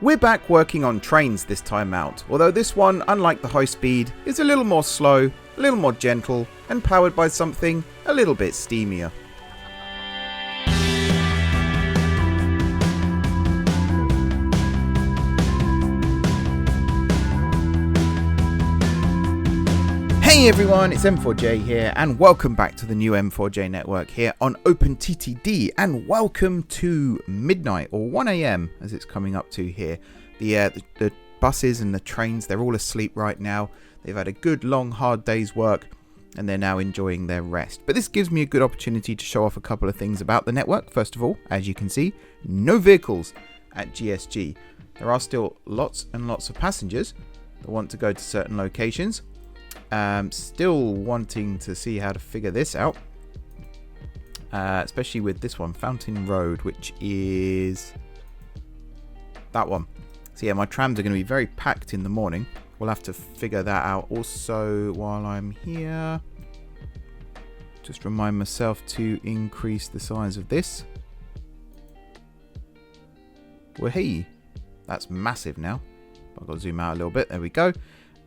We're back working on trains this time out, although this one, unlike the high speed, is a little more slow, a little more gentle, and powered by something a little bit steamier. Hey everyone, it's M4J here, and welcome back to the new M4J network here on openttd, and welcome to midnight, or 1 AM as it's coming up to here. The buses and the trains, they're all asleep right now. They've had a good long hard day's work and they're now enjoying their rest. But this gives me a good opportunity to show off a couple of things about the network. First of all, as you can see, no vehicles at GSG. There are still lots and lots of passengers that want to go to certain locations. Still wanting to see how to figure this out, especially with this one, Fountain Road, which is that one. So yeah, my trams are going to be very packed in the morning. We'll have to figure that out. Also, while I'm here, just remind myself to increase the size of this. Well, hey, that's massive now. I've got to zoom out a little bit. There we go.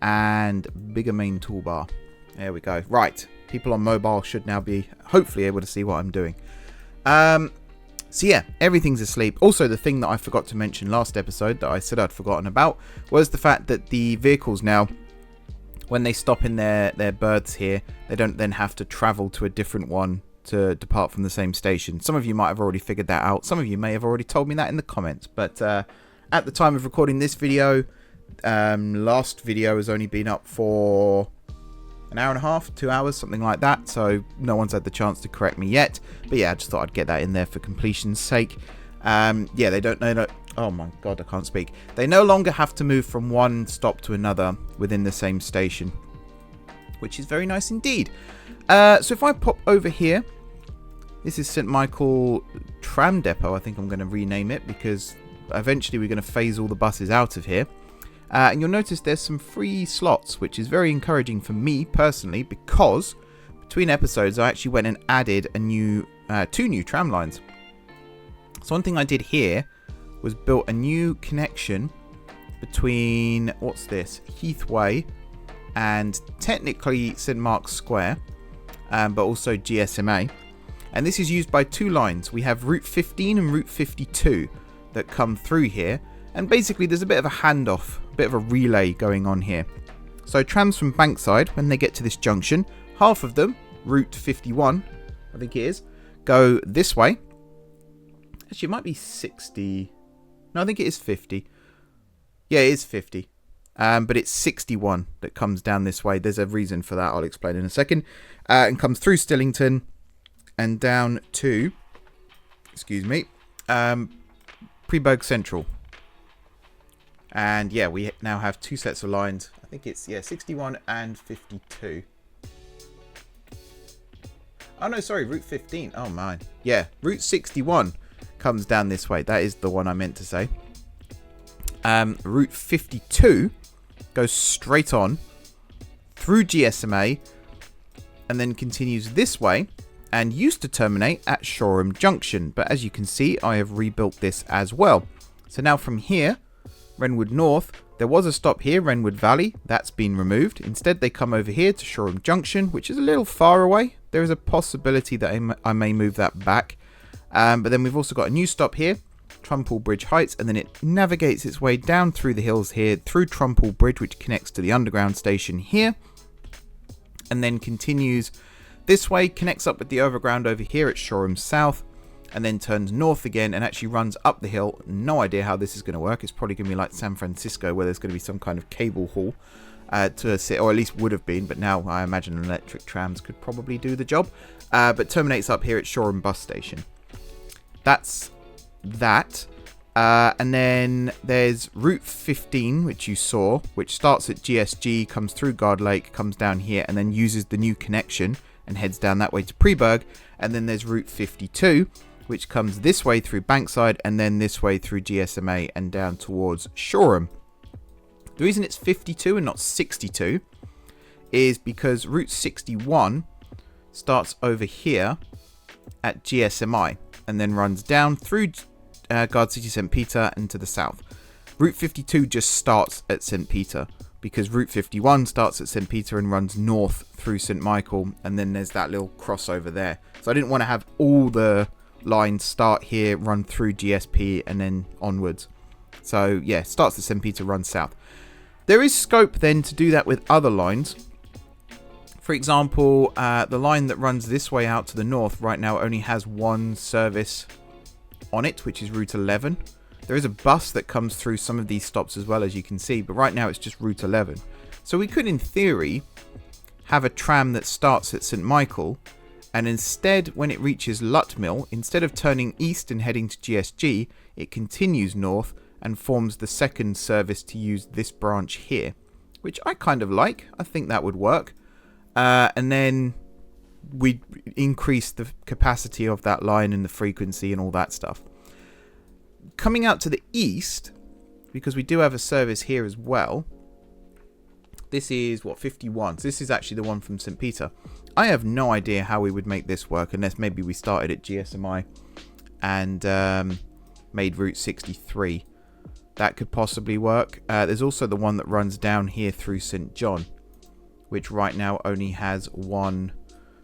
And bigger main toolbar. There we go. Right. People on mobile should now be hopefully able to see what I'm doing. So yeah, everything's asleep. Also, the thing that I forgot to mention last episode that I said I'd forgotten about was the fact that the vehicles now, when they stop in their berths here, they don't then have to travel to a different one to depart from the same station. Some of you might have already figured that out. Some of you may have already told me that in the comments. But at the time of recording this video, last video has only been up for an hour and a half, 2 hours, something like that, so no one's had the chance to correct me yet. But yeah, I just thought I'd get that in there for completion's sake. Yeah, they don't know. Oh my god, I can't speak. They no longer have to move from one stop to another within the same station, which is very nice indeed. So if I pop over here, this is St Michael Tram Depot. I think I'm going to rename it because eventually we're going to phase all the buses out of here. And you'll notice there's some free slots, which is very encouraging for me personally, because between episodes I actually went and added a new, 2 new tram lines. So one thing I did here was built a new connection between, what's this, Heathway and technically St Mark's Square, but also GSMA. And this is used by 2 lines. We have Route 15 and Route 52 that come through here. And basically there's a bit of a handoff, a bit of a relay going on here. So trams from Bankside, when they get to this junction, half of them, Route 51, I think it is, go this way. Actually, it might be 60. No, I think it is 50. Yeah, it is 50. But it's 61 that comes down this way. There's a reason for that. I'll explain in a second. And comes through Stillington and down to, excuse me, Preburg Central. And yeah, we now have 2 sets of lines. I think it's, yeah, 61 and 52. Oh no, sorry, Route 15. Oh man. Yeah, Route 61 comes down this way. That is the one I meant to say. Route 52 goes straight on through GSMA and then continues this way and used to terminate at Shoreham Junction. But as you can see, I have rebuilt this as well. So now from here, Wrenwood North, there was a stop here, Wrenwood Valley, that's been removed. Instead they come over here to Shoreham Junction, which is a little far away. There is a possibility that I may move that back. But then we've also got a new stop here, Trumpool Bridge Heights, and then it navigates its way down through the hills here, through Trumpool Bridge, which connects to the underground station here. And then continues this way, connects up with the overground over here at Shoreham South, and then turns north again and actually runs up the hill. No idea how this is going to work. It's probably going to be like San Francisco, where there's going to be some kind of cable haul to sit, or at least would have been, but now I imagine electric trams could probably do the job. But terminates up here at Shoreham Bus Station. That's that. And then there's Route 15, which you saw, which starts at GSG, comes through Guard Lake, comes down here, and then uses the new connection and heads down that way to Preburg. And then there's Route 52, which comes this way through Bankside and then this way through GSMA and down towards Shoreham. The reason it's 52 and not 62 is because Route 61 starts over here at GSMI and then runs down through Guard City St. Peter and to the south. Route 52 just starts at St. Peter, because Route 51 starts at St. Peter and runs north through St. Michael, and then there's that little crossover there. So I didn't want to have all the lines start here, run through GSP, and then onwards. So yeah, starts at St. Peter, runs south. There is scope then to do that with other lines. For example, the line that runs this way out to the north right now only has one service on it, which is Route 11. There is a bus that comes through some of these stops as well, as you can see, but right now it's just Route 11. So we could, in theory, have a tram that starts at St. Michael, and instead, when it reaches Lutmill, instead of turning east and heading to GSG, it continues north and forms the second service to use this branch here, which I kind of like. I think that would work. And then we increase the capacity of that line and the frequency and all that stuff. Coming out to the east, because we do have a service here as well. This is, what, 51. So this is actually the one from St. Peter. I have no idea how we would make this work, unless maybe we started at GSMI and made Route 63. That could possibly work. There's also the one that runs down here through St. John, which right now only has one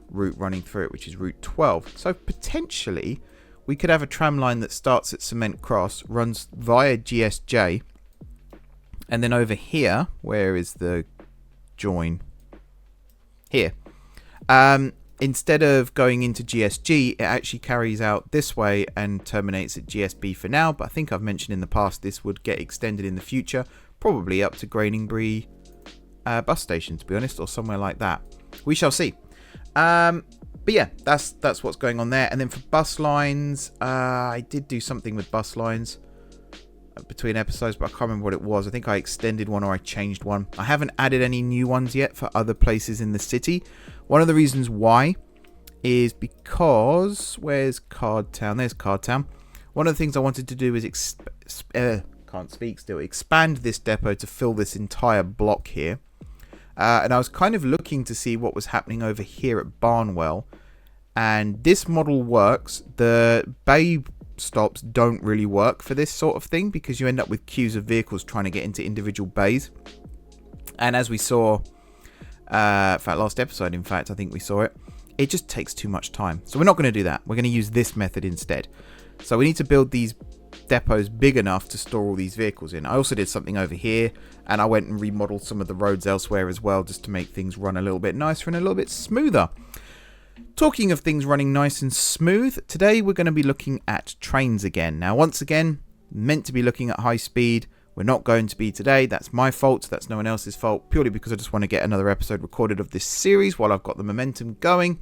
route running through it, which is Route 12. So potentially we could have a tram line that starts at Cement Cross, runs via GSJ, and then over here, where is the join? Here. Instead of going into GSG, it actually carries out this way and terminates at GSB for now. But I think I've mentioned in the past this would get extended in the future, probably up to Grainingbury bus station, to be honest, or somewhere like that. We shall see. But yeah, that's what's going on there. And then for bus lines, I did do something with bus lines between episodes, but I can't remember what it was. I think I extended one or I changed one. I haven't added any new ones yet for other places in the city. One of the reasons why is because, where's Cardtown? There's Cardtown. One of the things I wanted to do is expand this depot to fill this entire block here. And I was kind of looking to see what was happening over here at Barnwell. And this model works. The bay stops don't really work for this sort of thing, because you end up with queues of vehicles trying to get into individual bays. And as we saw, for that last episode, in fact, I think we saw it, it just takes too much time. So we're not going to do that. We're going to use this method instead. So we need to build these depots big enough to store all these vehicles in. I also did something over here, and I went and remodeled some of the roads elsewhere as well, just to make things run a little bit nicer and a little bit smoother. Talking of things running nice and smooth, today we're going to be looking at trains again. Now, once again, meant to be looking at high speed. We're not going to be today. That's my fault. That's no one else's fault, purely because I just want to get another episode recorded of this series while I've got the momentum going.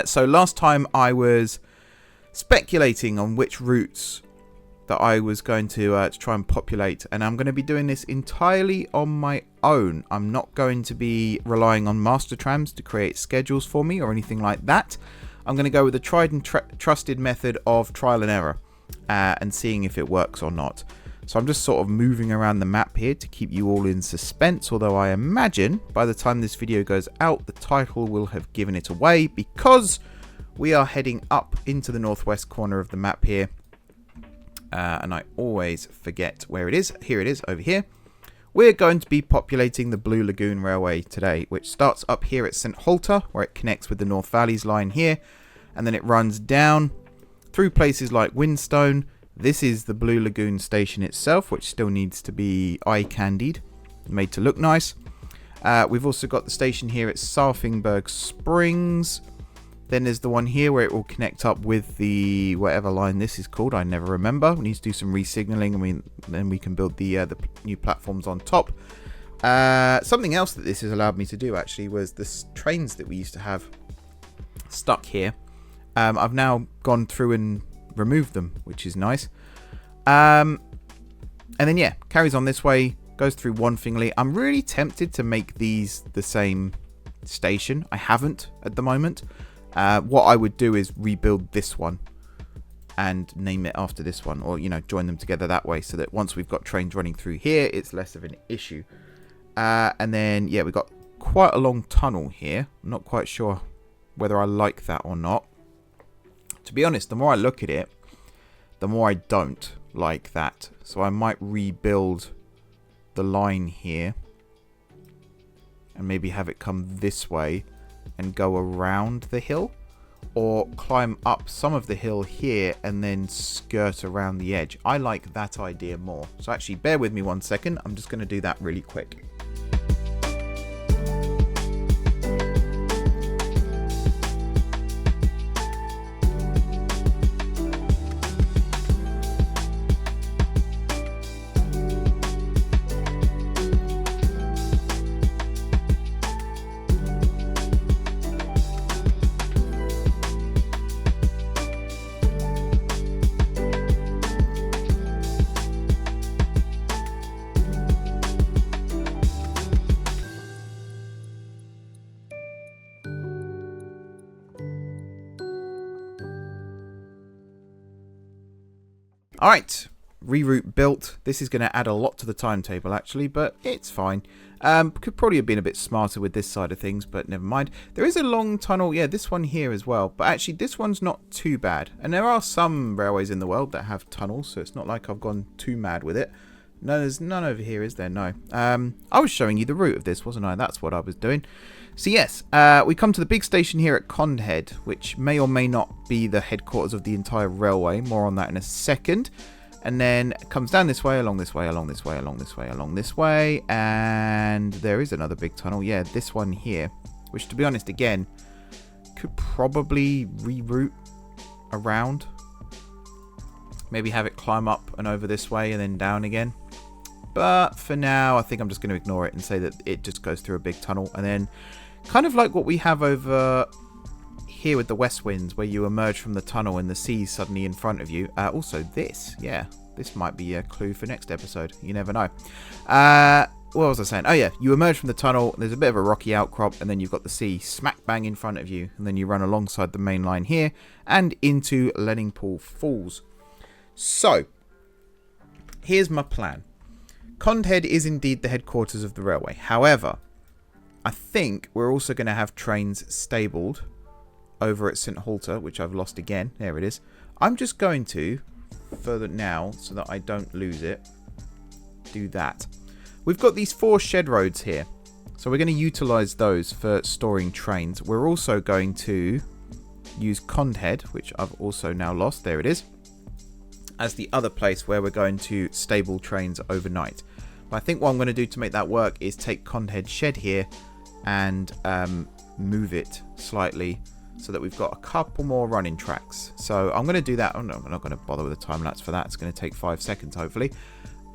So last time I was speculating on which routes that I was going to try and populate, and I'm going to be doing this entirely on my own. I'm not going to be relying on master trams to create schedules for me or anything like that. I'm going to go with the tried and trusted method of trial and error and seeing if it works or not. So I'm just sort of moving around the map here to keep you all in suspense, although I imagine by the time this video goes out, the title will have given it away, because we are heading up into the northwest corner of the map here. And I always forget where it is. Here it is, over here. We're going to be populating the Blue Lagoon Railway today, which starts up here at St. Halter, where it connects with the North Valleys line here, and then it runs down through places like Windstone. This is the Blue Lagoon station itself, which still needs to be eye-candied, made to look nice. We've also got the station here at Sarfingberg Springs. Then there's the one here where it will connect up with the whatever line this is called. I never remember. We need to do some re-signaling, and then we can build the new platforms on top. Something else that this has allowed me to do actually was the trains that we used to have stuck here. I've now gone through and removed them, which is nice. And then yeah, carries on this way, goes through Wanfingley. I'm really tempted to make these the same station. I haven't at the moment. What I would do is rebuild this one and name it after this one, or, you know, join them together that way, so that once we've got trains running through here, it's less of an issue. And then, yeah, we've got quite a long tunnel here. I'm not quite sure whether I like that or not. To be honest, the more I look at it, the more I don't. like that. So I might rebuild the line here and maybe have it come this way and go around the hill, or climb up some of the hill here and then skirt around the edge. I like that idea more. So actually, bear with me 1 second. I'm just going to do that really quick. Alright, reroute built. This is going to add a lot to the timetable actually, but it's fine. Could probably have been a bit smarter with this side of things, but never mind. There is a long tunnel, yeah, this one here as well, but actually this one's not too bad. And there are some railways in the world that have tunnels, so it's not like I've gone too mad with it. No, there's none over here, is there? No. I was showing you the route of this, wasn't I? That's what I was doing. So yes, we come to the big station here at Condhead, which may or may not be the headquarters of the entire railway. More on that in a second. And then it comes down this way, along this way, along this way, along this way, along this way. And there is another big tunnel. Yeah, this one here, which to be honest, again, could probably reroute around. Maybe have it climb up and over this way and then down again. But for now, I think I'm just going to ignore it and say that it just goes through a big tunnel. And then kind of like what we have over here with the West Winds, where you emerge from the tunnel and the sea's suddenly in front of you. Also this, yeah, this might be a clue for next episode. You never know. What was I saying? Oh yeah, you emerge from the tunnel, there's a bit of a rocky outcrop, and then you've got the sea smack bang in front of you. And then you run alongside the main line here and into Leningpool Falls. So, here's my plan. Condhead is indeed the headquarters of the railway. However, I think we're also going to have trains stabled over at St. Halter, which I've lost again. There it is. I'm just going to, further now, so that I don't lose it, do that. We've got these 4 shed roads here. So we're going to utilise those for storing trains. We're also going to use Condhead, which I've also now lost. There it is. As the other place where we're going to stable trains overnight. But I think what I'm going to do to make that work is take Condhead Shed here and move it slightly so that we've got a couple more running tracks. So I'm going to do that. Oh no, I'm not going to bother with a time lapse for that. It's going to take 5 seconds hopefully.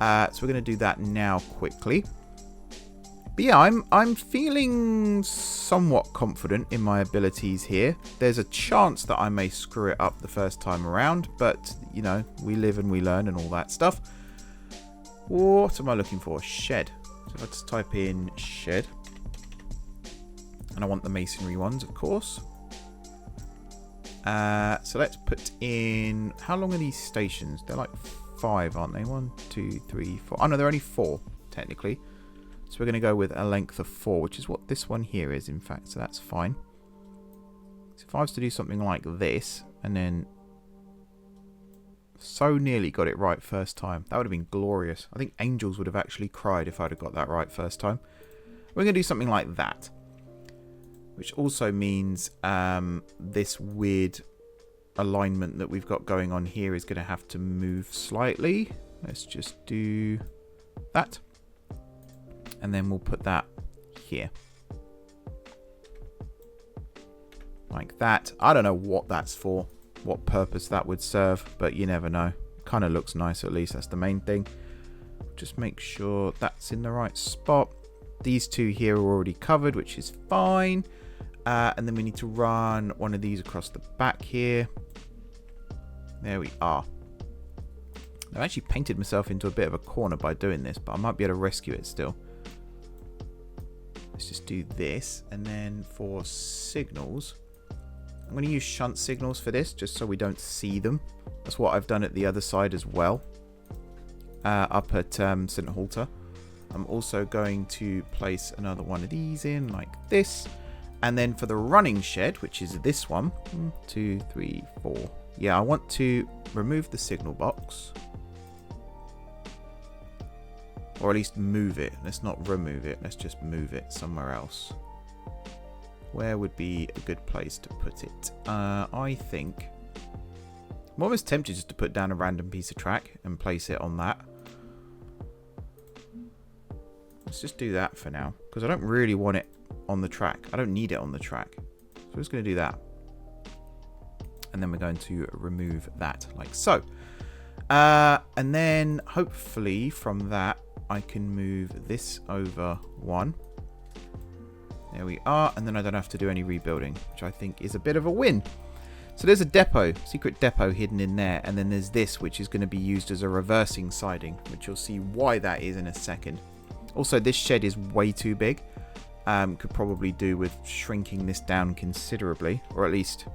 So we're going to do that now quickly. But yeah, I'm feeling somewhat confident in my abilities here. There's a chance that I may screw it up the first time around, but you know, we live and we learn and all that stuff. What am I looking for? Shed. So let's type in shed. And I want the masonry ones, of course. So let's put in... How long are these stations? They're like 5, aren't they? 1, 2, 3, 4. Oh no, they're only 4, technically. So we're going to go with a length of 4, which is what this one here is, in fact. So that's fine. So if I was to do something like this, and then... So nearly got it right first time. That would have been glorious. I think angels would have actually cried if I'd have got that right first time. We're going to do something like that. Which also means this weird alignment that we've got going on here is going to have to move slightly. Let's just do that. And then we'll put that here. Like that. I don't know what that's for. What purpose that would serve, but you never know. Kind of looks nice, at least. That's the main thing. Just make sure that's in the right spot. These 2 here are already covered, which is fine. And then we need to run one of these across the back here. There we are. I've actually painted myself into a bit of a corner by doing this, but I might be able to rescue it still. Let's just do this. And then for signals... I'm going to use shunt signals for this, just so we don't see them. That's what I've done at the other side as well. Up at St. Halter. I'm also going to place another one of these in, like this. And then for the running shed, which is this one. 1, 2, 3, 4. Yeah, I want to remove the signal box. Or at least move it. Let's not remove it. Let's just move it somewhere else. Where would be a good place to put it? I think... I'm almost tempted just to put down a random piece of track and place it on that. Let's just do that for now. Because I don't really want it on the track. I don't need it on the track. So we're just going to do that. And then we're going to remove that like so. And then hopefully from that I can move this over one. There we are. And then I don't have to do any rebuilding, which I think is a bit of a win. So there's a depot, secret depot hidden in there. And then there's this, which is going to be used as a reversing siding, which you'll see why that is in a second. Also, this shed is way too big. Could probably do with shrinking this down considerably, or at least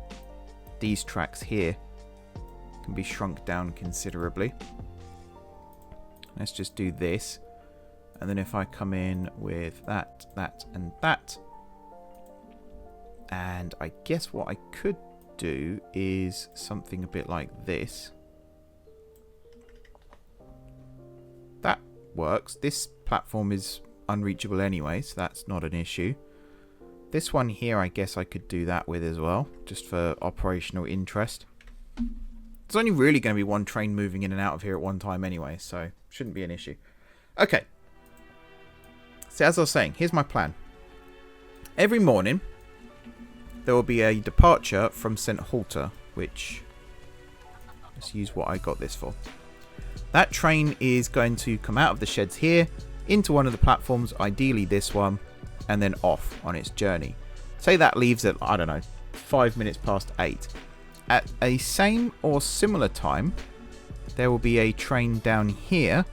these tracks here can be shrunk down considerably. Let's just do this. And then if I come in with that, that, and that. And I guess what I could do is something a bit like this. That works. This platform is unreachable anyway, so that's not an issue. This one here, I guess I could do that with as well, just for operational interest. There's only really going to be one train moving in and out of here at one time anyway, so shouldn't be an issue. Okay. So as I was saying, here's my plan. Every morning, there will be a departure from St. Halter, which... let's use what I got this for. That train is going to come out of the sheds here, into one of the platforms, ideally this one, and then off on its journey. Say that leaves at, I don't know, 5 minutes past 8. At a same or similar time, there will be a train down here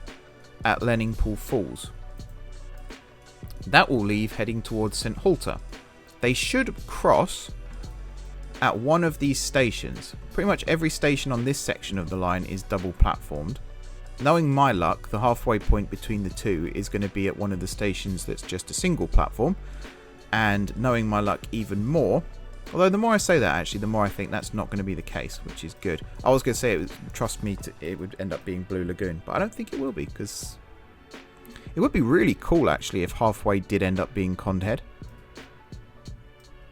at Leningpool Falls. That will leave heading towards St. Halter. They should cross at one of these stations. Pretty much every station on this section of the line is double platformed. Knowing my luck, the halfway point between the two is going to be at one of the stations that's just a single platform. And knowing my luck even more, although the more I say that, actually, the more I think that's not going to be the case, which is good. I was going to say, trust me, it would end up being Blue Lagoon, but I don't think it will be, because it would be really cool, actually, if halfway did end up being Condhead.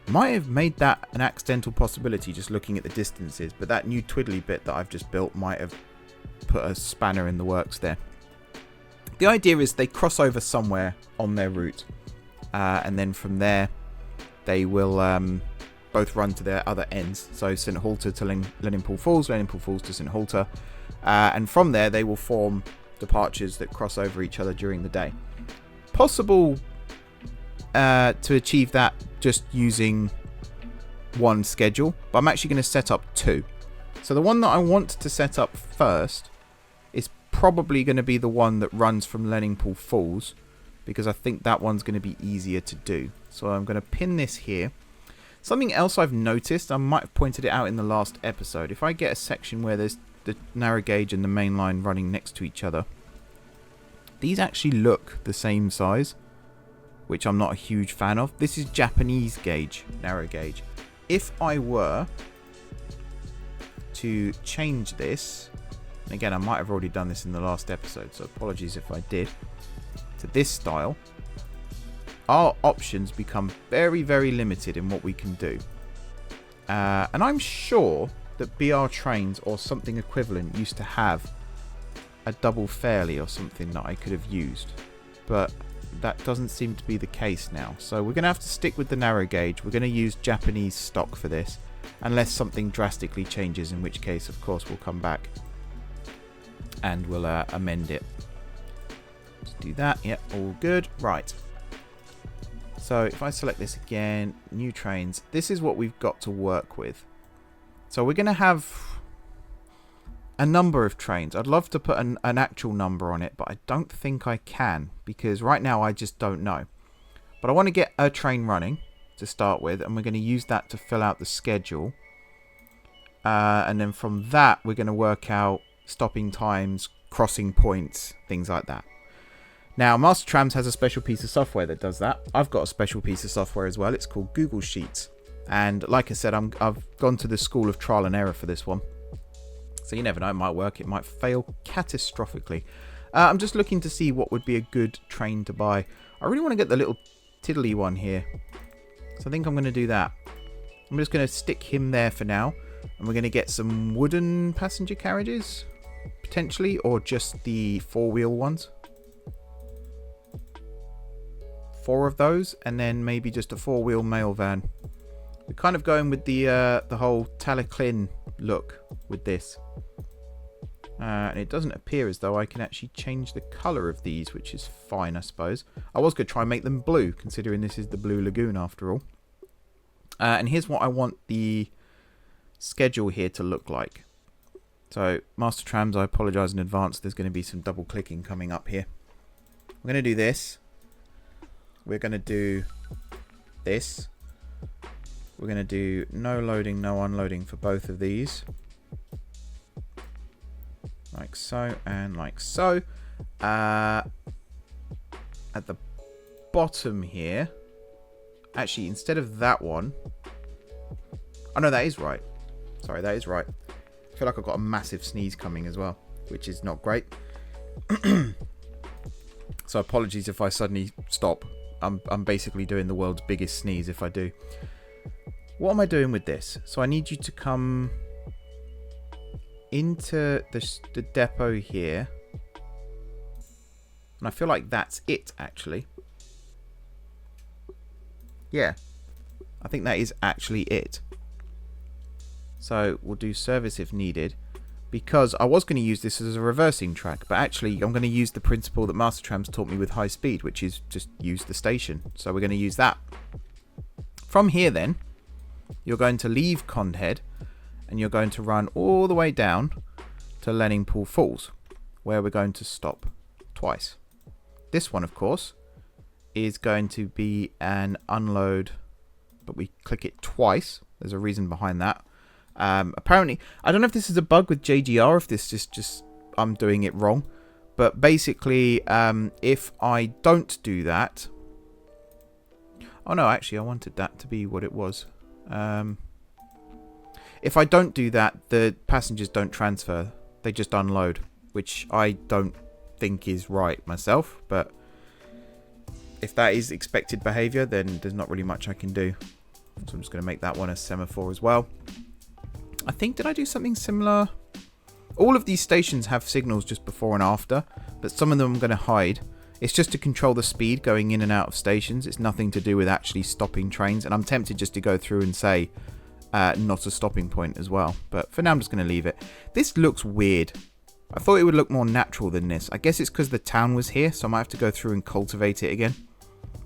Might have made that an accidental possibility just looking at the distances, but that new twiddly bit that I've just built might have put a spanner in the works there. The idea is they cross over somewhere on their route, and then from there they will both run to their other ends. So St. Halter to Leningpool Falls, Leningpool Falls to St. Halter, and from there they will form departures that cross over each other during the day. Possible to achieve that just using one schedule, but I'm actually going to set up two. So the one that I want to set up first is probably going to be the one that runs from Leningpool Falls, because I think that one's going to be easier to do. So I'm going to pin this here. Something else I've noticed, I might have pointed it out in the last episode, if I get a section where there's the narrow gauge and the main line running next to each other, these actually look the same size, which I'm not a huge fan of. This is Japanese gauge, narrow gauge. If I were to change this, and again I might have already done this in the last episode, so apologies if I did, to this style, our options become very, very limited in what we can do. And I'm sure that BR trains or something equivalent used to have a double fairly or something that I could have used, but that doesn't seem to be the case now. So we're going to have to stick with the narrow gauge. We're going to use Japanese stock for this, unless something drastically changes, in which case, of course, we'll come back and we'll amend it. Let's do that. Yep, all good. Right. So if I select this again, new trains, this is what we've got to work with. So we're going to have a number of trains. I'd love to put an actual number on it, but I don't think I can, because right now I just don't know. But I want to get a train running to start with, and we're going to use that to fill out the schedule. And then from that, we're going to work out stopping times, crossing points, things like that. Now, Master Trams has a special piece of software that does that. I've got a special piece of software as well. It's called Google Sheets. And like I said, I've gone to the school of trial and error for this one. So you never know, it might work, it might fail catastrophically. I'm just looking to see what would be a good train to buy. I really want to get the little tiddly one here. So I think I'm going to do that. I'm just going to stick him there for now. And we're going to get some wooden passenger carriages, potentially, or just the four-wheel ones. 4 of those, and then maybe just a four-wheel mail van. We're kind of going with the whole Talaclin look with this. And it doesn't appear as though I can actually change the colour of these, which is fine, I suppose. I was going to try and make them blue, considering this is the Blue Lagoon after all. And here's what I want the schedule here to look like. So, Master Trams, I apologise in advance. There's going to be some double clicking coming up here. We're going to do this. We're going to do this. We're going to do no loading, no unloading for both of these. Like so, and like so. At the bottom here, actually, instead of that one, oh no, that is right. Sorry, that is right. I feel like I've got a massive sneeze coming as well, which is not great. So apologies if I suddenly stop. I'm basically doing the world's biggest sneeze if I do. What am I doing with this? So I need you to come into the depot here. And I feel like that's it, actually. Yeah. I think that is actually it. So we'll do service if needed. Because I was going to use this as a reversing track. But actually, I'm going to use the principle that Master Trams taught me with high speed. Which is just use the station. So we're going to use that. From here then, you're going to leave Condhead. And you're going to run all the way down to Leningpool Falls, where we're going to stop twice. This one, of course, is going to be an unload, but we click it twice. There's a reason behind that. Apparently, I don't know if this is a bug with JGR, if this is just I'm doing it wrong. But basically, if I don't do that... Oh no, actually, I wanted that to be what it was. If I don't do that, the passengers don't transfer. They just unload, which I don't think is right myself. But if that is expected behaviour, then there's not really much I can do. So I'm just going to make that one a semaphore as well. I think, did I do something similar? All of these stations have signals just before and after, but some of them I'm going to hide. It's just to control the speed going in and out of stations. It's nothing to do with actually stopping trains. And I'm tempted just to go through and say... not a stopping point as well. But for now, I'm just going to leave it. This looks weird. I thought it would look more natural than this. I guess it's because the town was here, so I might have to go through and cultivate it again.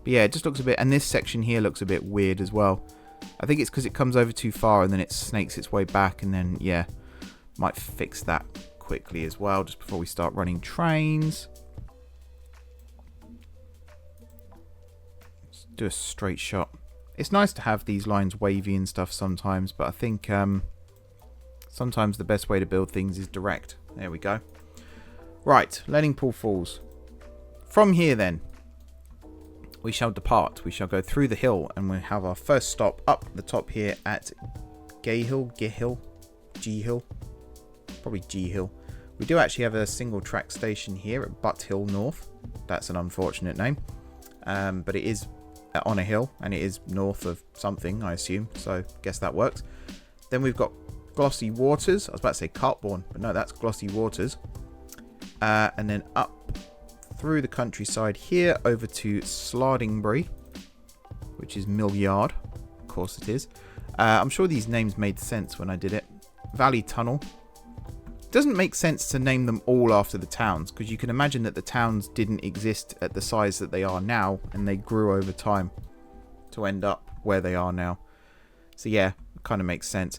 But yeah, it just looks a bit... And this section here looks a bit weird as well. I think it's because it comes over too far and then it snakes its way back. And then, yeah, might fix that quickly as well, just before we start running trains. Let's do a straight shot. It's nice to have these lines wavy and stuff sometimes, but I think sometimes the best way to build things is direct. There we go. Right, Leningpool Falls. From here then, we shall depart. We shall go through the hill and we'll have our first stop up the top here at G Hill. Probably G Hill. We do actually have a single track station here at Butt Hill North. That's an unfortunate name. But it is on a hill and it is north of something, I assume. So guess that works. Then we've got Glossy Waters. I was about to say Cartbourne, but no, that's Glossy Waters. And then up through the countryside here over to Slardingbury, which is Mill Yard. Of course it is. I'm sure these names made sense when I did it. Valley Tunnel. It doesn't make sense to name them all after the towns, because you can imagine that the towns didn't exist at the size that they are now, and they grew over time to end up where they are now. So yeah, it kind of makes sense.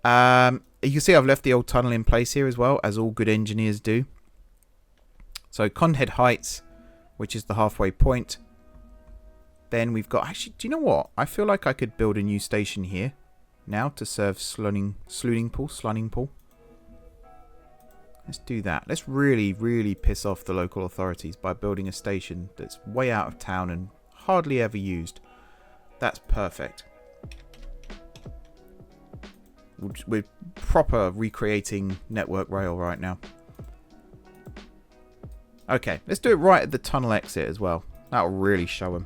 You can see I've left the old tunnel in place here as well, as all good engineers do. So Condhead Heights, which is the halfway point. Then we've got... Actually, do you know what? I feel like I could build a new station here now to serve Sluningpool. Let's do that. Let's really, really piss off the local authorities by building a station that's way out of town and hardly ever used. That's perfect. We're proper recreating Network Rail right now. Okay, let's do it right at the tunnel exit as well. That'll really show them.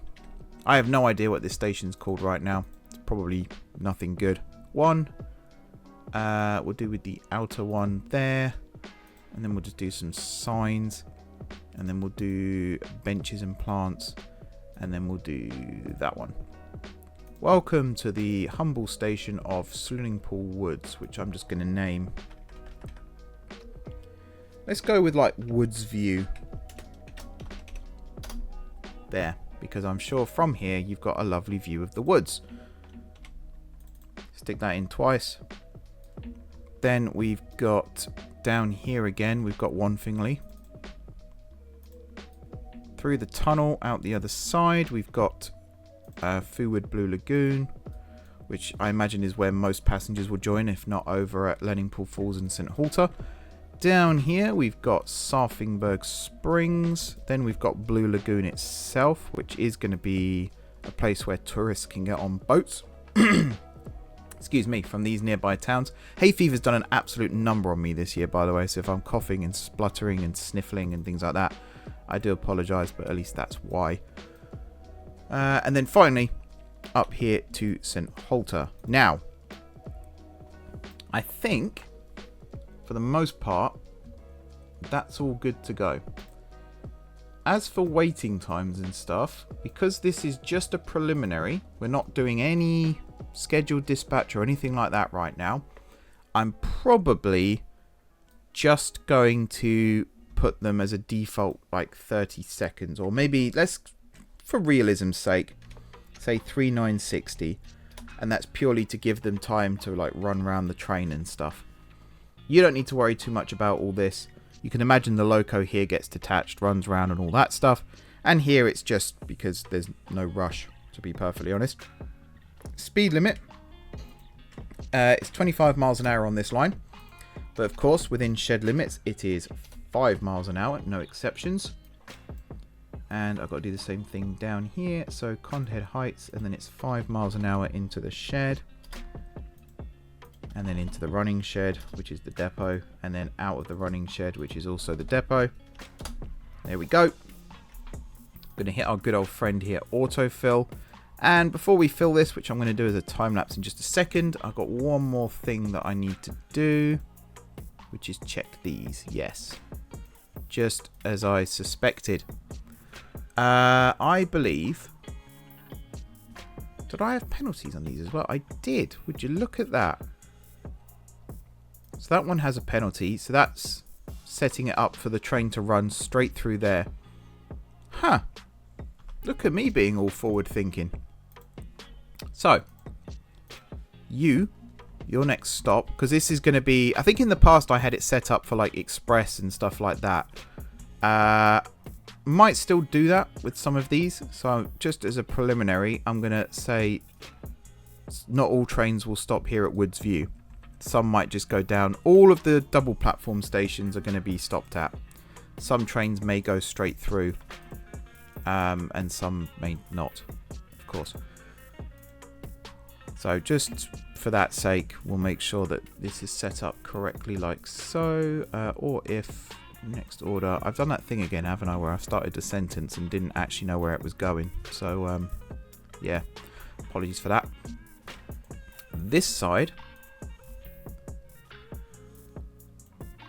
I have no idea what this station's called right now. It's probably nothing good. One. We'll do with the outer one there. And then we'll just do some signs. And then we'll do benches and plants. And then we'll do that one. Welcome to the humble station of Leningpool Woods, which I'm just going to name. Let's go with like Woods View. There, because I'm sure from here you've got a lovely view of the woods. Stick that in twice. Then we've got down here again, we've got Wanfingley. Through the tunnel out the other side, we've got Forward Blue Lagoon, which I imagine is where most passengers will join, if not over at Leningpool Falls and St. Halter. Down here we've got Sarfingberg Springs. Then we've got Blue Lagoon itself, which is going to be a place where tourists can get on boats. Excuse me, from these nearby towns. Hay fever's done an absolute number on me this year, by the way, so if I'm coughing and spluttering and sniffling and things like that, I do apologise, but at least that's why. And then finally, up here to St. Halter. Now, I think, for the most part, that's all good to go. As for waiting times and stuff, because this is just a preliminary, we're not doing any scheduled dispatch or anything like that right now, I'm probably just going to put them as a default like 30 seconds, or maybe let's, for realism's sake, say 3960, and that's purely to give them time to like run around the train and stuff. You don't need to worry too much about all this. You can imagine the loco here gets detached, runs around and all that stuff. And here it's just because there's no rush, to be perfectly honest. Speed limit. It's 25 miles an hour on this line. But of course, within shed limits, it is 5 miles an hour, no exceptions. And I've got to do the same thing down here. So content heights, and then it's 5 miles an hour into the shed. And then into the running shed, which is the depot, and then out of the running shed, which is also the depot. There we go. Going to hit our good old friend here, autofill. And before we fill this, which I'm going to do as a time lapse in just a second, I've got one more thing that I need to do, which is check these. Yes, just as I suspected. I believe. Did I have penalties on these as well? I did. Would you look at that? So that one has a penalty. So that's setting it up for the train to run straight through there. Huh. Look at me being all forward thinking. So, your next stop, because this is going to be, I think in the past I had it set up for like express and stuff like that. Might still do that with some of these. So just as a preliminary, I'm going to say not all trains will stop here at Woods View. Some might just go down. All of the double platform stations are going to be stopped at. Some trains may go straight through. And some may not, of course. So just for that sake, we'll make sure that this is set up correctly like so. Or if next order... I've done that thing again, haven't I, where I've started a sentence and didn't actually know where it was going. So, yeah, apologies for that. This side...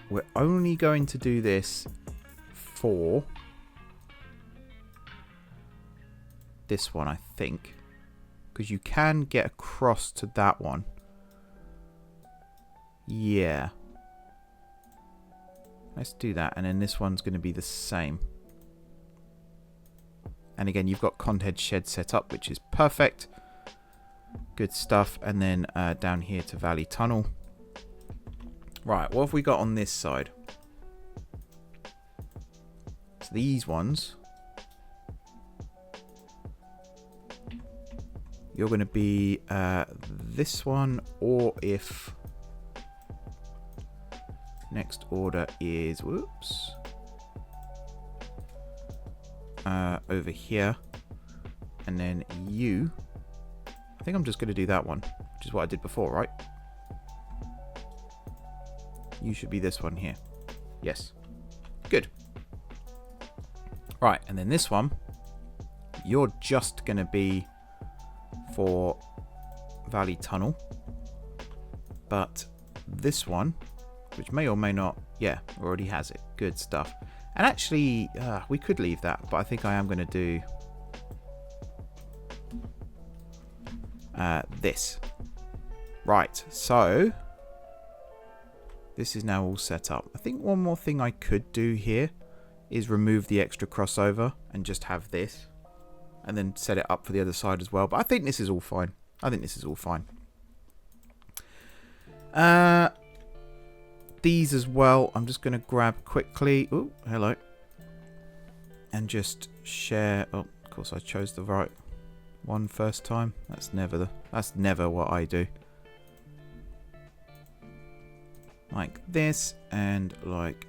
we're only going to do this for this one, I think. Because you can get across to that one. Yeah. Let's do that. And then this one's going to be the same. And again, you've got content shed set up, which is perfect. Good stuff. And then down here to Valley Tunnel. Right, what have we got on this side? So these ones. You're going to be this one, or if next order is, whoops, over here, and then you, I think I'm just going to do that one, which is what I did before, right? You should be this one here. Yes. Good. Right, and then this one, you're just going to be for Valley Tunnel. But this one, which may or may not, yeah, already has it. Good stuff. And actually, we could leave that, but I think I am going to do this. Right, so this is now all set up. I think one more thing I could do here is remove the extra crossover and just have this. And then set it up for the other side as well. But I think this is all fine. These as well, I'm just going to grab quickly. Oh, hello. And just share. Oh, of course I chose the right one first time. That's never what I do. Like this and like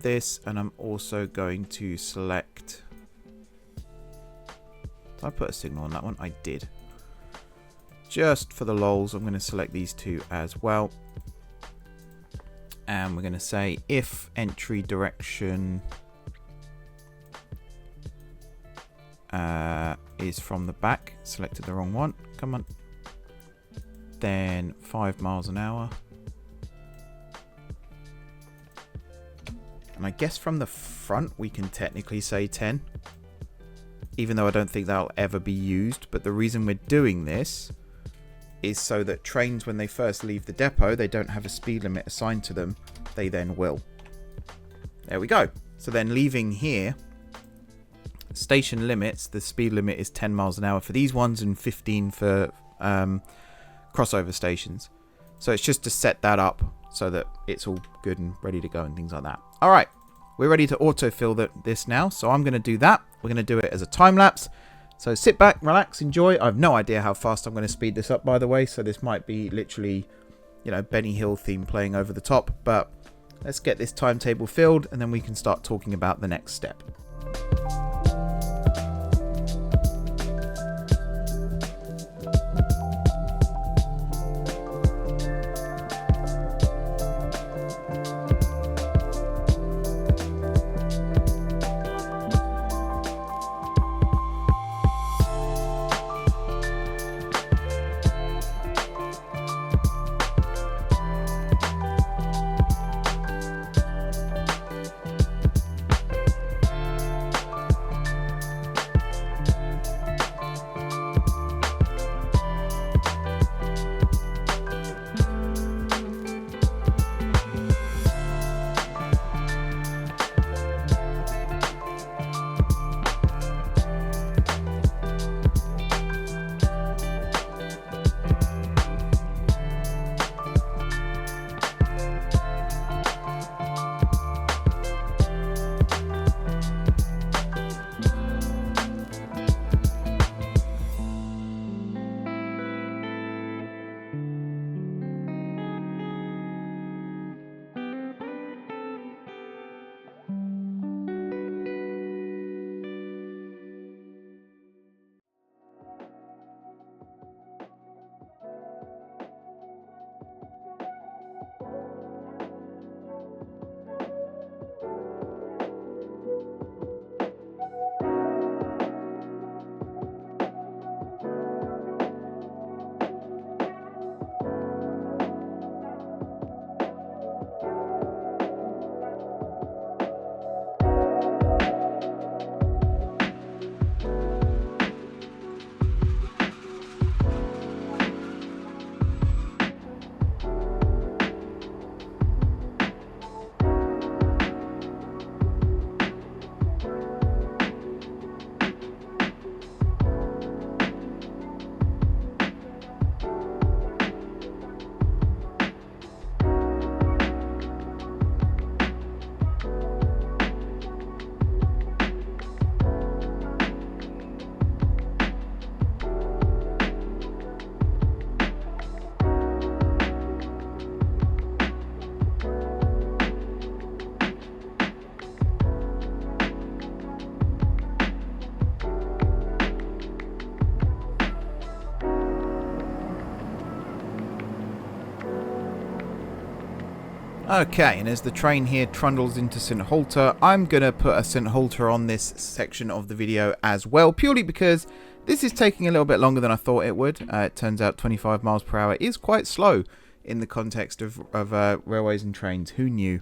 this. And I'm also going to select. Did I put a signal on that one? I did. Just for the lols, I'm going to select these two as well. And we're going to say if entry direction is from the back. Selected the wrong one. Come on. Then 5 miles an hour. And I guess from the front we can technically say 10. Even though I don't think that'll ever be used. But the reason we're doing this is so that trains, when they first leave the depot, they don't have a speed limit assigned to them. They then will. There we go. So then leaving here, station limits, the speed limit is 10 miles an hour for these ones and 15 for crossover stations. So it's just to set that up so that it's all good and ready to go and things like that. All right. We're ready to autofill this now. So I'm going to do that. We're going to do it as a time lapse. So sit back, relax, enjoy. I have no idea how fast I'm going to speed this up, by the way. So this might be literally, you know, Benny Hill theme playing over the top. But let's get this timetable filled and then we can start talking about the next step. Okay, and as the train here trundles into St. Halter, I'm going to put a St. Halter on this section of the video as well, purely because this is taking a little bit longer than I thought it would. It turns out 25 miles per hour is quite slow in the context of railways and trains. Who knew?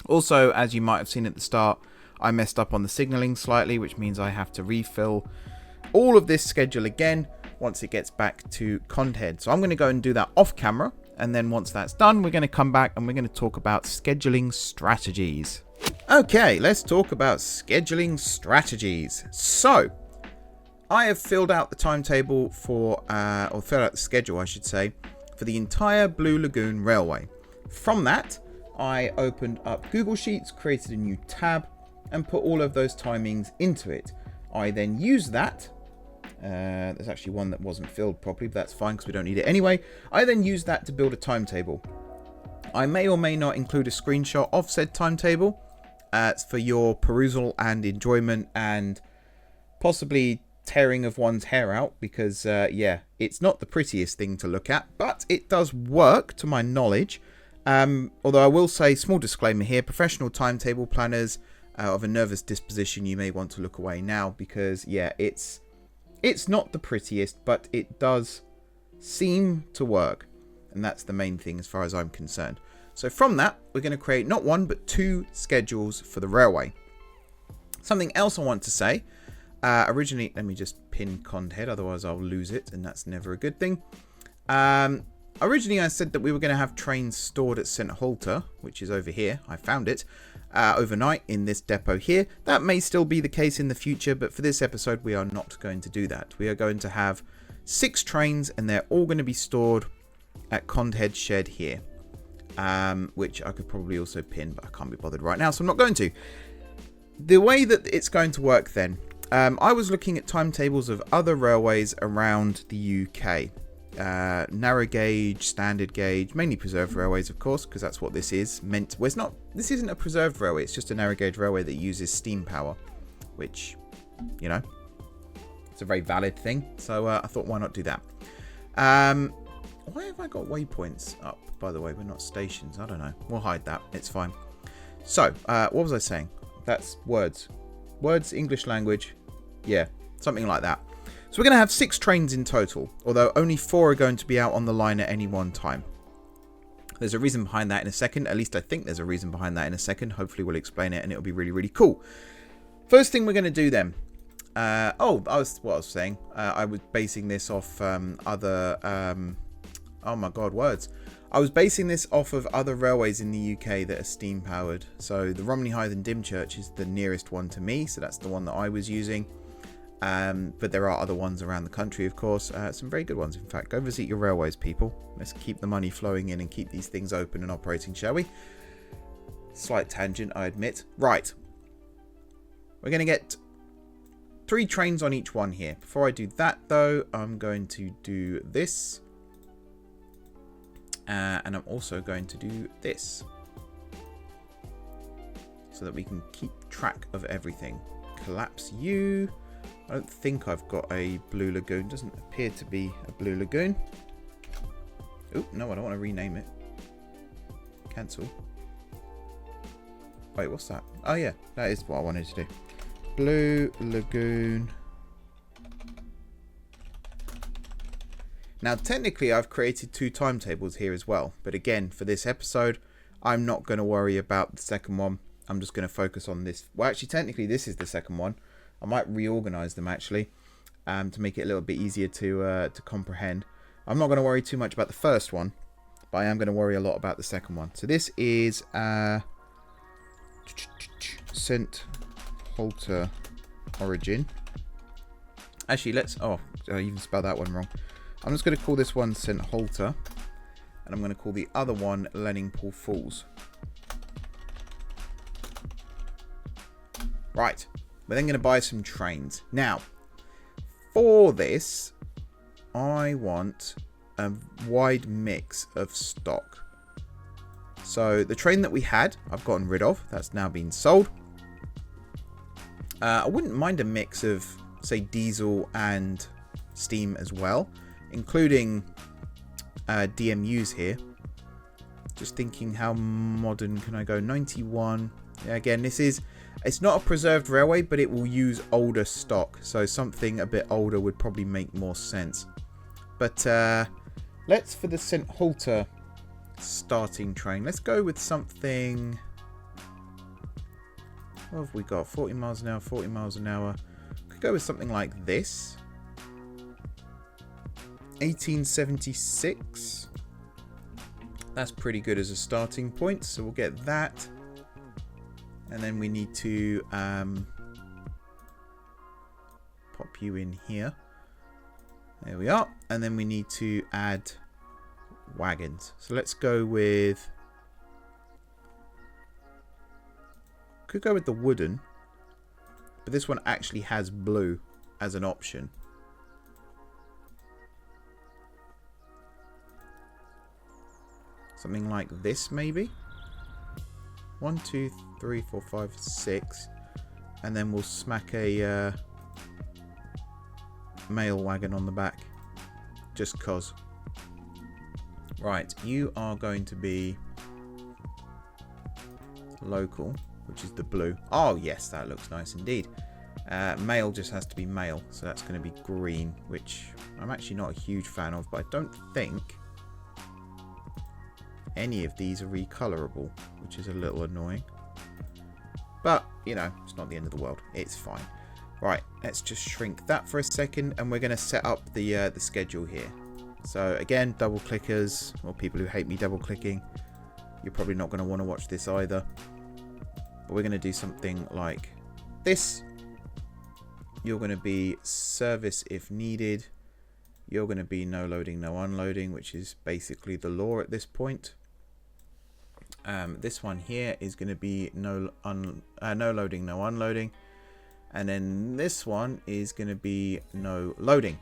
Also, as you might have seen at the start, I messed up on the signalling slightly, which means I have to refill all of this schedule again once it gets back to content. So I'm going to go and do that off camera. And then once that's done, we're going to come back and we're going to talk about scheduling strategies. Okay, let's talk about scheduling strategies. So, I have filled out the timetable for, or filled out the schedule, I should say, for the entire Blue Lagoon Railway. From that, I opened up Google Sheets, created a new tab, and put all of those timings into it. I then used that. There's actually one that wasn't filled properly, but that's fine because we don't need it anyway. I then used that to build a timetable. I may or may not include a screenshot of said timetable for your perusal and enjoyment, and possibly tearing of one's hair out, because yeah, it's not the prettiest thing to look at, but it does work to my knowledge. Although I will say, small disclaimer here, professional timetable planners of a nervous disposition, you may want to look away now, because yeah, it's not the prettiest, but it does seem to work. And that's the main thing as far as I'm concerned. So from that, we're going to create not one, but two schedules for the railway. Something else I want to say. Originally, let me just pin content, otherwise I'll lose it, and that's never a good thing. Originally, I said that we were going to have trains stored at St. Halter, which is over here. I found it. Overnight in this depot here. That may still be the case in the future, but for this episode we are not going to do that. We are going to have 6 trains, and they're all going to be stored at Condhead Shed here, which I could probably also pin, but I can't be bothered right now, so I'm not going to. The way that it's going to work then, I was looking at timetables of other railways around the UK. Narrow gauge, standard gauge, mainly preserved railways, of course, because that's what this is meant. Well, it's not. This isn't a preserved railway. It's just a narrow gauge railway that uses steam power, which, you know, it's a very valid thing. So I thought, why not do that? Why have I got waypoints up? By the way, we're not stations. I don't know. We'll hide that. It's fine. So what was I saying? That's words, English language. Yeah, something like that. So we're going to have 6 trains in total, although only 4 are going to be out on the line at any one time. There's a reason behind that in a second. At least I think there's a reason behind that in a second. Hopefully we'll explain it and it'll be really, really cool. First thing we're going to do then. I was basing this off other... oh my god, words. I was basing this off of other railways in the UK that are steam powered. So the Romney Hythe and Dymchurch is the nearest one to me. So that's the one that I was using. But there are other ones around the country, of course. Some very good ones, in fact. Go visit your railways, people. Let's keep the money flowing in and keep these things open and operating, shall we? Slight tangent, I admit. Right. We're going to get 3 trains on each one here. Before I do that, though, I'm going to do this. And I'm also going to do this. So that we can keep track of everything. Collapse you. I don't think I've got a Blue Lagoon. Doesn't appear to be a Blue Lagoon. Oh, no, I don't want to rename it. Cancel. Wait, what's that? Oh, yeah, that is what I wanted to do. Blue Lagoon. Now, technically, I've created 2 timetables here as well. But again, for this episode, I'm not going to worry about the second one. I'm just going to focus on this. Well, actually, technically, this is the second one. I might reorganize them actually to make it a little bit easier to comprehend. I'm not going to worry too much about the first one, but I am going to worry a lot about the second one. So this is St. Halter origin. Actually, let's... Oh, I even spelled that one wrong. I'm just going to call this one St. Halter, and I'm going to call the other one Leningpool Falls. Right. We're then going to buy some trains. Now, for this, I want a wide mix of stock. So the train that we had, I've gotten rid of. That's now been sold. I wouldn't mind a mix of, say, diesel and steam as well, including DMUs here. Just thinking, how modern can I go? 91. Yeah, again, it's not a preserved railway, but it will use older stock. So something a bit older would probably make more sense. But let's, for the St. Halter starting train, let's go with something. What have we got? 40 miles an hour, 40 miles an hour. Could go with something like this. 1876. That's pretty good as a starting point, so we'll get that. And then we need to pop you in here. There we are. And then we need to add wagons. So let's go with... Could go with the wooden. But this one actually has blue as an option. Something like this, maybe. 1, 2, 3, 4, 5, 6. And then we'll smack a mail wagon on the back. Just cause. Right, you are going to be local, which is the blue. Oh, yes, that looks nice indeed. Mail just has to be mail, so that's going to be green, which I'm actually not a huge fan of, but I don't think any of these are recolorable, which is a little annoying. But, you know, it's not the end of the world. It's fine. Right, let's just shrink that for a second, and we're going to set up the schedule here. So, again, double clickers, or people who hate me double clicking, you're probably not going to want to watch this either. But we're going to do something like this. You're going to be service if needed. You're going to be no loading, no unloading, which is basically the law at this point. This one here is going to be no loading, no unloading. And then this one is going to be no loading.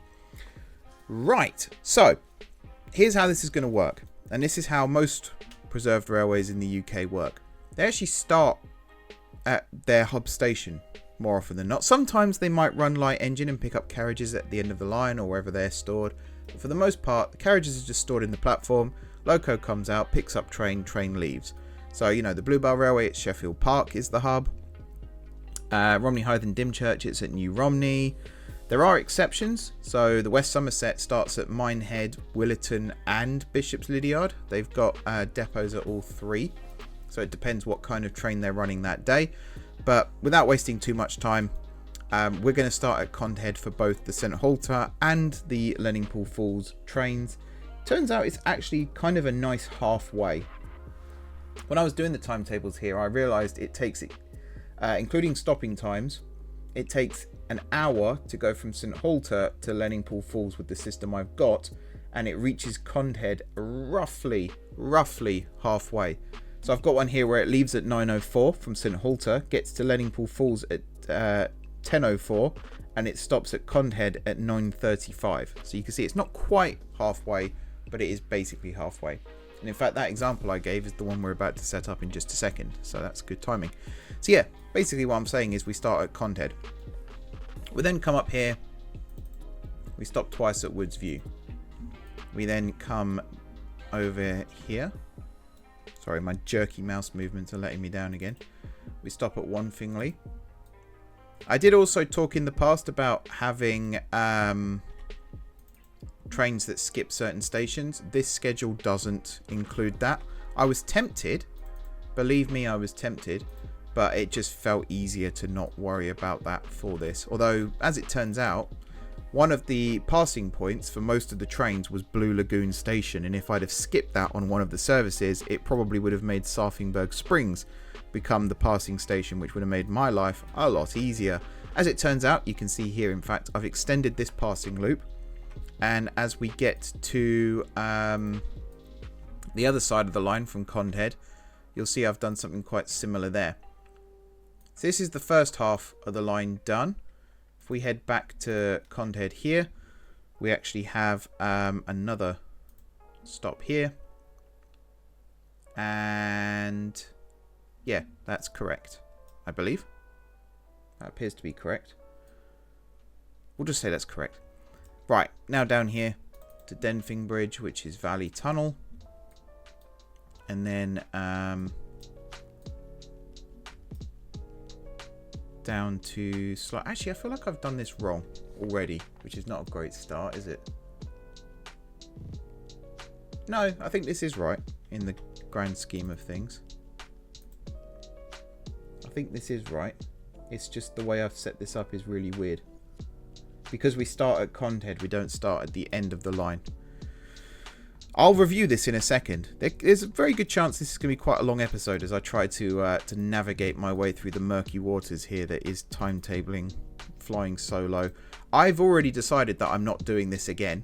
Right, so here's how this is going to work. And this is how most preserved railways in the UK work. They actually start at their hub station more often than not. Sometimes they might run light engine and pick up carriages at the end of the line or wherever they're stored. But for the most part, the carriages are just stored in the platform. Loco comes out, picks up train, train leaves. So, you know, the Bluebell Railway at Sheffield Park is the hub. Romney Hythe and Dymchurch, it's at New Romney. There are exceptions. So the West Somerset starts at Minehead, Willerton and Bishop's Lydiard. They've got depots at all three. So it depends what kind of train they're running that day. But without wasting too much time, we're going to start at Condhead for both the St. Halter and the Leningpool Falls trains. Turns out it's actually kind of a nice halfway. When I was doing the timetables here, I realised it takes, including stopping times, it takes an hour to go from St. Halter to Leningpool Falls with the system I've got, and it reaches Condhead roughly halfway. So I've got one here where it leaves at 9:04 from St. Halter, gets to Leningpool Falls at 10:04, and it stops at Condhead at 9:35. So you can see it's not quite halfway, but it is basically halfway. And in fact, that example I gave is the one we're about to set up in just a second. So that's good timing. So yeah, basically what I'm saying is we start at Condhead. We then come up here. We stop twice at Woods View. We then come over here. Sorry, my jerky mouse movements are letting me down again. We stop at Wanfingley. I did also talk in the past about having trains that skip certain stations. This schedule doesn't include that. I was tempted, believe me, I was tempted, but it just felt easier to not worry about that for this. Although, as it turns out, one of the passing points for most of the trains was Blue Lagoon Station, and if I'd have skipped that on one of the services, it probably would have made Sarfingburg Springs become the passing station, which would have made my life a lot easier. As it turns out, you can see here, in fact, I've extended this passing loop, and as we get to the other side of the line from Condhead, you'll see I've done something quite similar there. So this is the first half of the line done. If we head back to Condhead here, we actually have another stop here. And yeah, that's correct, I believe. That appears to be correct. We'll just say that's correct. Right, now down here to Denfing Bridge, which is Valley Tunnel. And then down to slide. Actually, I feel like I've done this wrong already, which is not a great start, is it? No, I think this is right in the grand scheme of things. I think this is right. It's just the way I've set this up is really weird. Because we start at content, we don't start at the end of the line. I'll review this in a second. There's a very good chance this is going to be quite a long episode as I try to navigate my way through the murky waters here that is timetabling, flying solo. I've already decided that I'm not doing this again.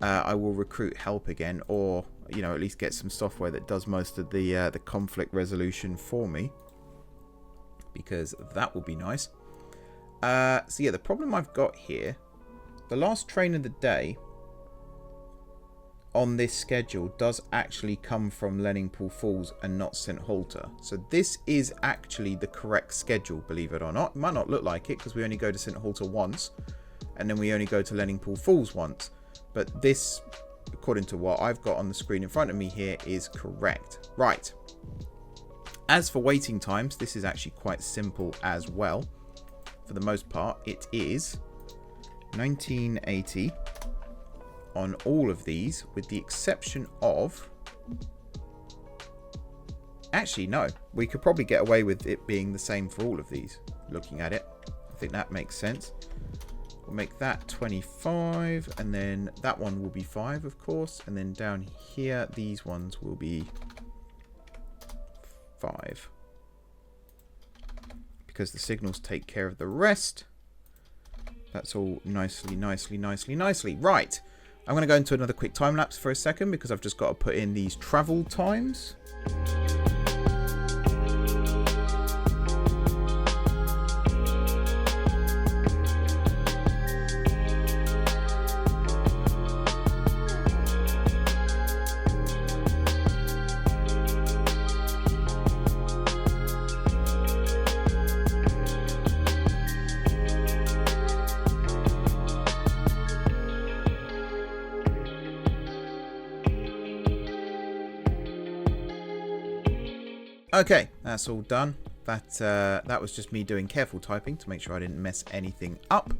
I will recruit help again, or you know, at least get some software that does most of the conflict resolution for me, because that will be nice. So yeah, the problem I've got here, the last train of the day on this schedule does actually come from Leningpool Falls and not St. Halter. So this is actually the correct schedule, believe it or not. It might not look like it because we only go to St. Halter once and then we only go to Leningpool Falls once. But this, according to what I've got on the screen in front of me here, is correct. Right. As for waiting times, this is actually quite simple as well. For the most part, it is 1980 on all of these, with the exception of... Actually, no. We could probably get away with it being the same for all of these, looking at it. I think that makes sense. We'll make that 25, and then that one will be 5, of course. And then down here, these ones will be 5. Because the signals take care of the rest. That's all nicely. Right. I'm going to go into another quick time lapse for a second because I've just got to put in these travel times. Okay, that's all done. That was just me doing careful typing to make sure I didn't mess anything up.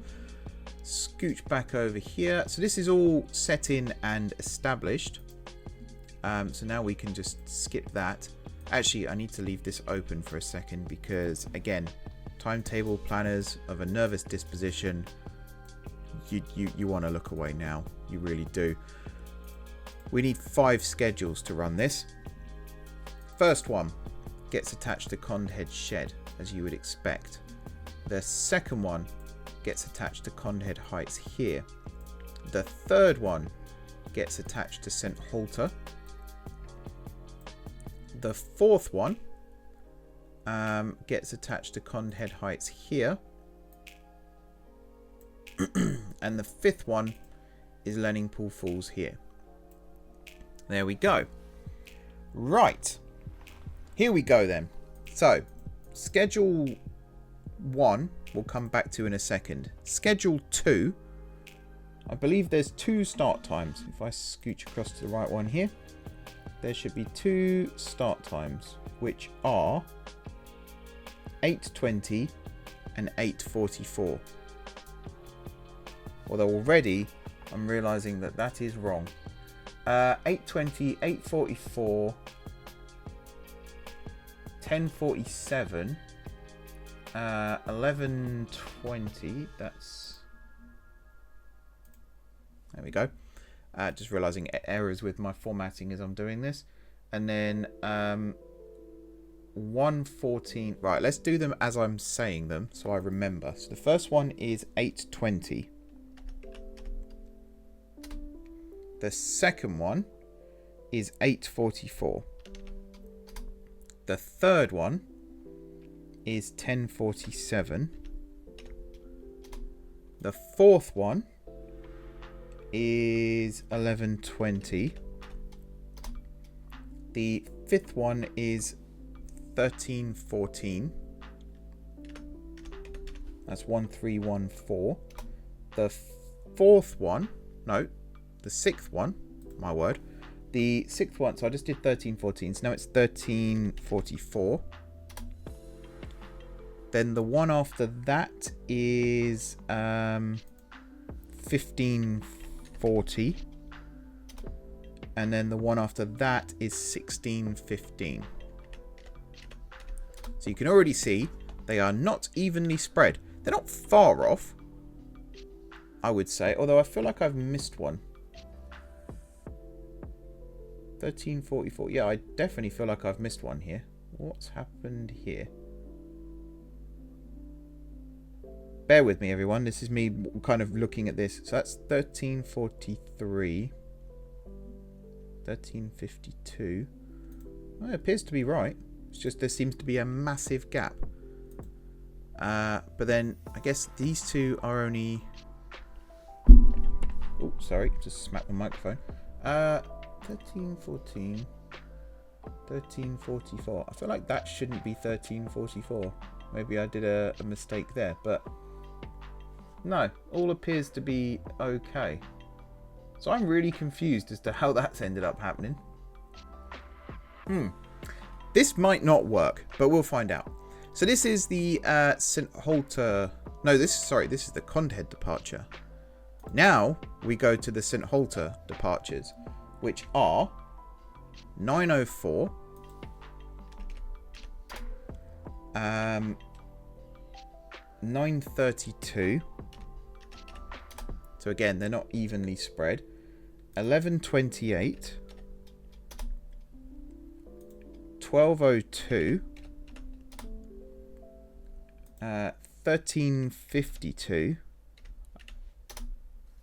Scooch back over here. So this is all set in and established. So now we can just skip that. Actually, I need to leave this open for a second because, again, timetable planners of a nervous disposition, you want to look away now. You really do. We need 5 schedules to run this. First one gets attached to Condhead Shed, as you would expect. The second one gets attached to Condhead Heights here. The third one gets attached to St. Halter. The fourth one gets attached to Condhead Heights here. And the fifth one is Leningpool Falls here. There we go. Right. Here we go then. So, schedule 1 we'll come back to in a second. Schedule 2, I believe there's 2 start times. If I scooch across to the right one here, there should be 2 start times, which are 8:20 and 8:44. Although already I'm realizing that that is wrong. 8:20, 8:44, 10:47, 11:20. That's, there we go. Just realizing errors with my formatting as I'm doing this. And then 1:14. Right, let's do them as I'm saying them so I remember. So the first one is 8:20. The second one is 8:44. The third one is 10:47. The fourth one is 11:20. The fifth one is 13:14. That's 1314. The fourth one, no, the sixth one, my word, The 6th one, so I just did 1314, so now it's 1344. Then the one after that is 1540. And then the one after that is 1615. So you can already see they are not evenly spread. They're not far off, I would say, although I feel like I've missed one. 1344. Yeah, I definitely feel like I've missed one here. What's happened here? Bear with me, everyone. This is me kind of looking at this. So that's 1343. 1352. Well, it appears to be right. It's just there seems to be a massive gap. But then I guess these two are only... Oh, sorry. Just smacked the microphone. 1314. 1344. I feel like that shouldn't be 1344. Maybe I did a mistake there, but no, all appears to be okay. So I'm really confused as to how that's ended up happening. This might not work, but we'll find out. So this is the St. Halter. No, this is the Condhead departure. Now we go to the St. Halter departures, which are 904, 932. So again, they're not evenly spread. 1128, 1202, 1352. I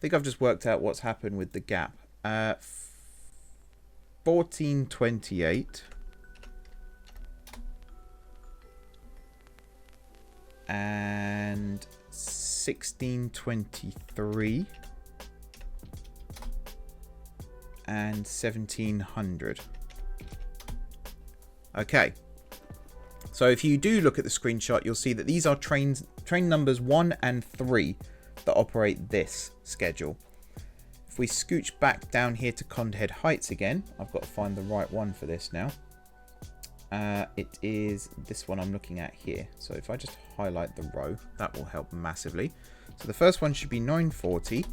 think I've just worked out what's happened with the gap. 1428 and 1623 and 1700. Okay, so if you do look at the screenshot, you'll see that these are train numbers 1 and 3 that operate this schedule. If we scooch back down here to Condhead Heights again, I've got to find the right one for this now. It is this one I'm looking at here. So if I just highlight the row, that will help massively. So the first one should be 940.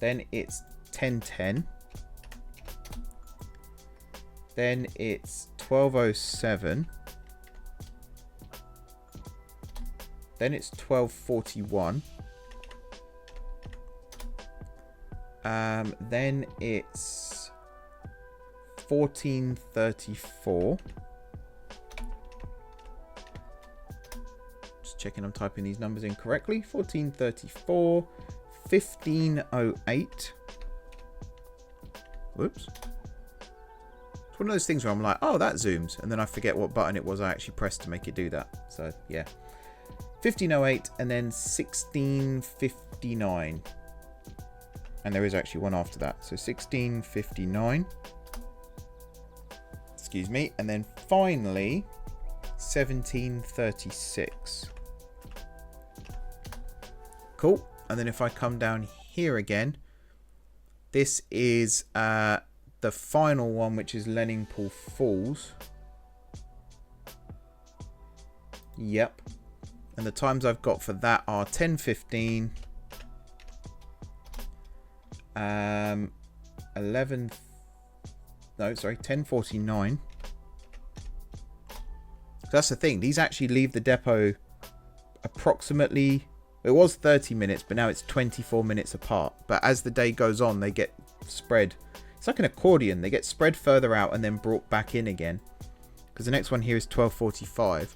Then it's 1010. Then it's 1207. Then it's 1241. Then it's 1434. Just checking I'm typing these numbers in correctly. 1434, 1508. Whoops. It's one of those things where I'm like, oh, that zooms, and then I forget what button it was I actually pressed to make it do that. So yeah, 1508, and then 1659. And there is actually one after that. So 1659. Excuse me. And then finally 1736. Cool. And then if I come down here again, this is the final one, which is Leningpool Falls. Yep. And the times I've got for that are 10:15, 10:49. That's the thing. These actually leave the depot approximately, it was 30 minutes, but now it's 24 minutes apart. But as the day goes on, they get spread. It's like an accordion. They get spread further out and then brought back in again. Because the next one here is 12:45.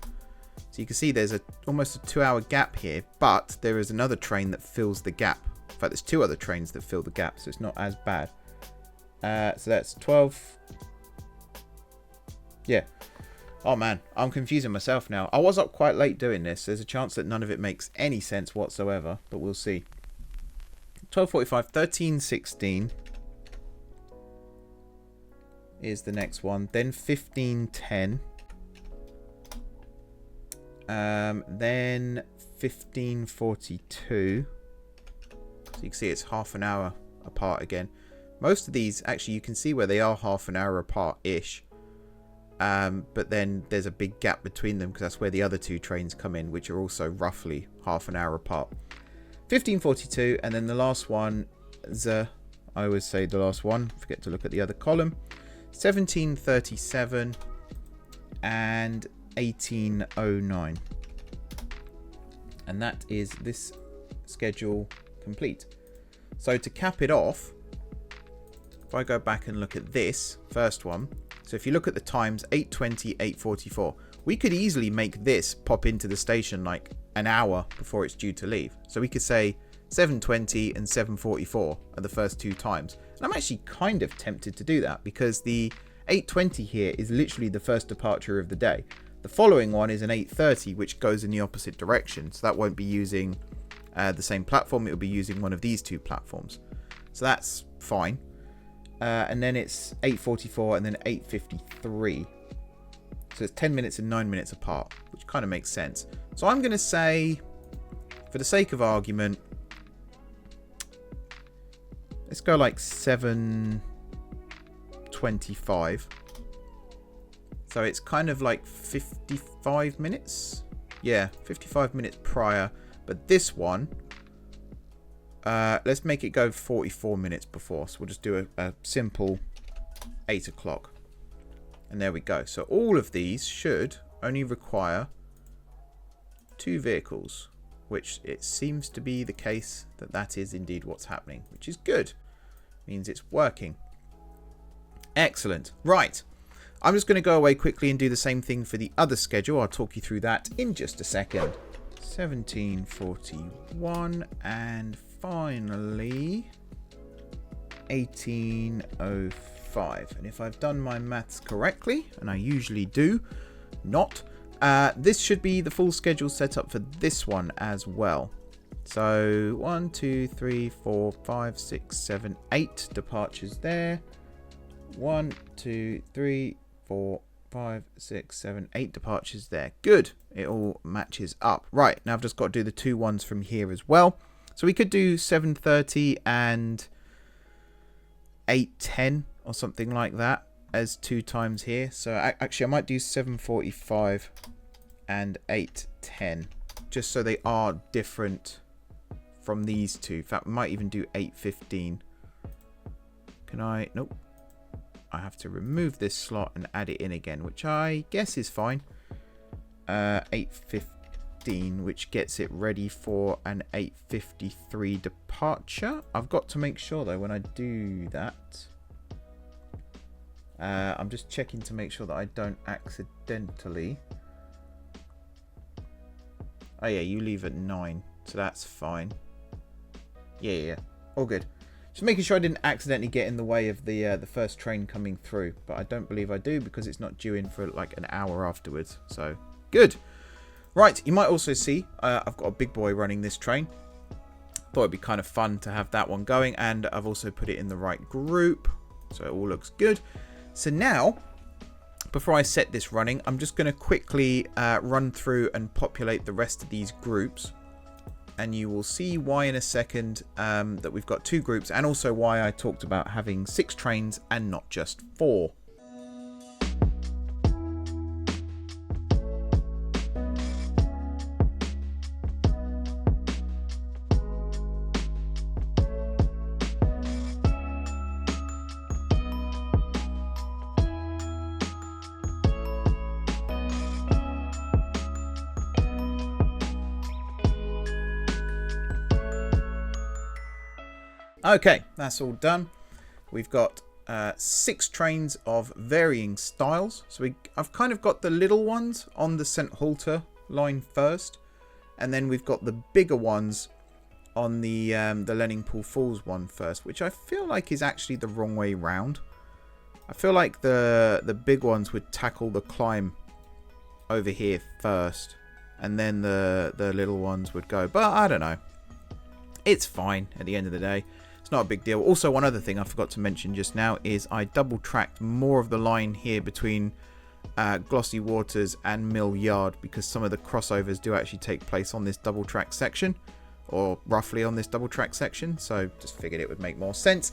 So you can see there's almost a 2-hour gap here, but there is another train that fills the gap. In fact, there's 2 other trains that fill the gap, so it's not as bad. So that's 12. Yeah. Oh man, I'm confusing myself now. I was up quite late doing this. There's a chance that none of it makes any sense whatsoever, but we'll see. 12:45, 13:16 is the next one. Then 15:10. Then 15:42. So you can see it's half an hour apart again. Most of these, actually, you can see where they are half an hour apart-ish. But then there's a big gap between them because that's where the other two trains come in, which are also roughly half an hour apart. 1542, and then the last one, I always say the last one, forget to look at the other column. 1737 and 1809. And that is this schedule complete. So to cap it off, if I go back and look at this first one, so if you look at the times, 8:20, 8:44, we could easily make this pop into the station like an hour before it's due to leave. So we could say 7:20 and 7:44 are the first two times. And I'm actually kind of tempted to do that because the 8:20 here is literally the first departure of the day. The following one is an 8:30, which goes in the opposite direction. So that won't be using the same platform. It will be using one of these two platforms. So that's fine. And then it's 8:44 and then 8:53. So it's 10 minutes and 9 minutes apart, which kind of makes sense. So I'm going to say, for the sake of argument, let's go like 7:25. So it's kind of like 55 minutes. Yeah, 55 minutes prior. But this one, let's make it go 44 minutes before. So we'll just do a simple 8 o'clock. And there we go. So all of these should only require 2 vehicles, which it seems to be the case that is indeed what's happening, which is good. Means it's working. Excellent. Right. I'm just going to go away quickly and do the same thing for the other schedule. I'll talk you through that in just a second. 1741 and finally 1805. And if I've done my maths correctly, and I usually do not, this should be the full schedule set up for this one as well. So 1, 2, 3, 4, 5, 6, 7, 8 departures there. 1, 2, 3, 4, 5, 6, 7, 8 departures there. Good. It all matches up. Right, now I've just got to do the 2 ones from here as well. So we could do 7:30 and 8:10 or something like that as 2 times here. So actually I might do 7:45 and 8:10 just so they are different from these two. In fact, we might even do 8:15. Can I? Nope. I have to remove this slot and add it in again, which I guess is fine. 8:15, which gets it ready for an 8:53 departure. I've got to make sure though when I do that, I'm just checking to make sure that I don't accidentally. Oh yeah, you leave at 9, so that's fine. Yeah, all good. Just making sure I didn't accidentally get in the way of the first train coming through, but I don't believe I do because it's not due in for like an hour afterwards. So good. Right, you might also see I've got a big boy running this train. Thought it'd be kind of fun to have that one going, and I've also put it in the right group, so it all looks good. So now, before I set this running, I'm just going to quickly run through and populate the rest of these groups. And you will see why in a second that we've got 2 groups, and also why I talked about having 6 trains and not just 4. Okay, that's all done. We've got 6 trains of varying styles. So I've kind of got the little ones on the St. Halter line first, and then we've got the bigger ones on the Leningpool Falls one first, which I feel like is actually the wrong way round. I feel like the big ones would tackle the climb over here first, and then the little ones would go. But I don't know. It's fine at the end of the day. It's not a big deal. Also, one other thing I forgot to mention just now is I double tracked more of the line here between Glossy Waters and Mill Yard, because some of the crossovers do actually take place on this double track section, or roughly on this double track section. So just figured it would make more sense.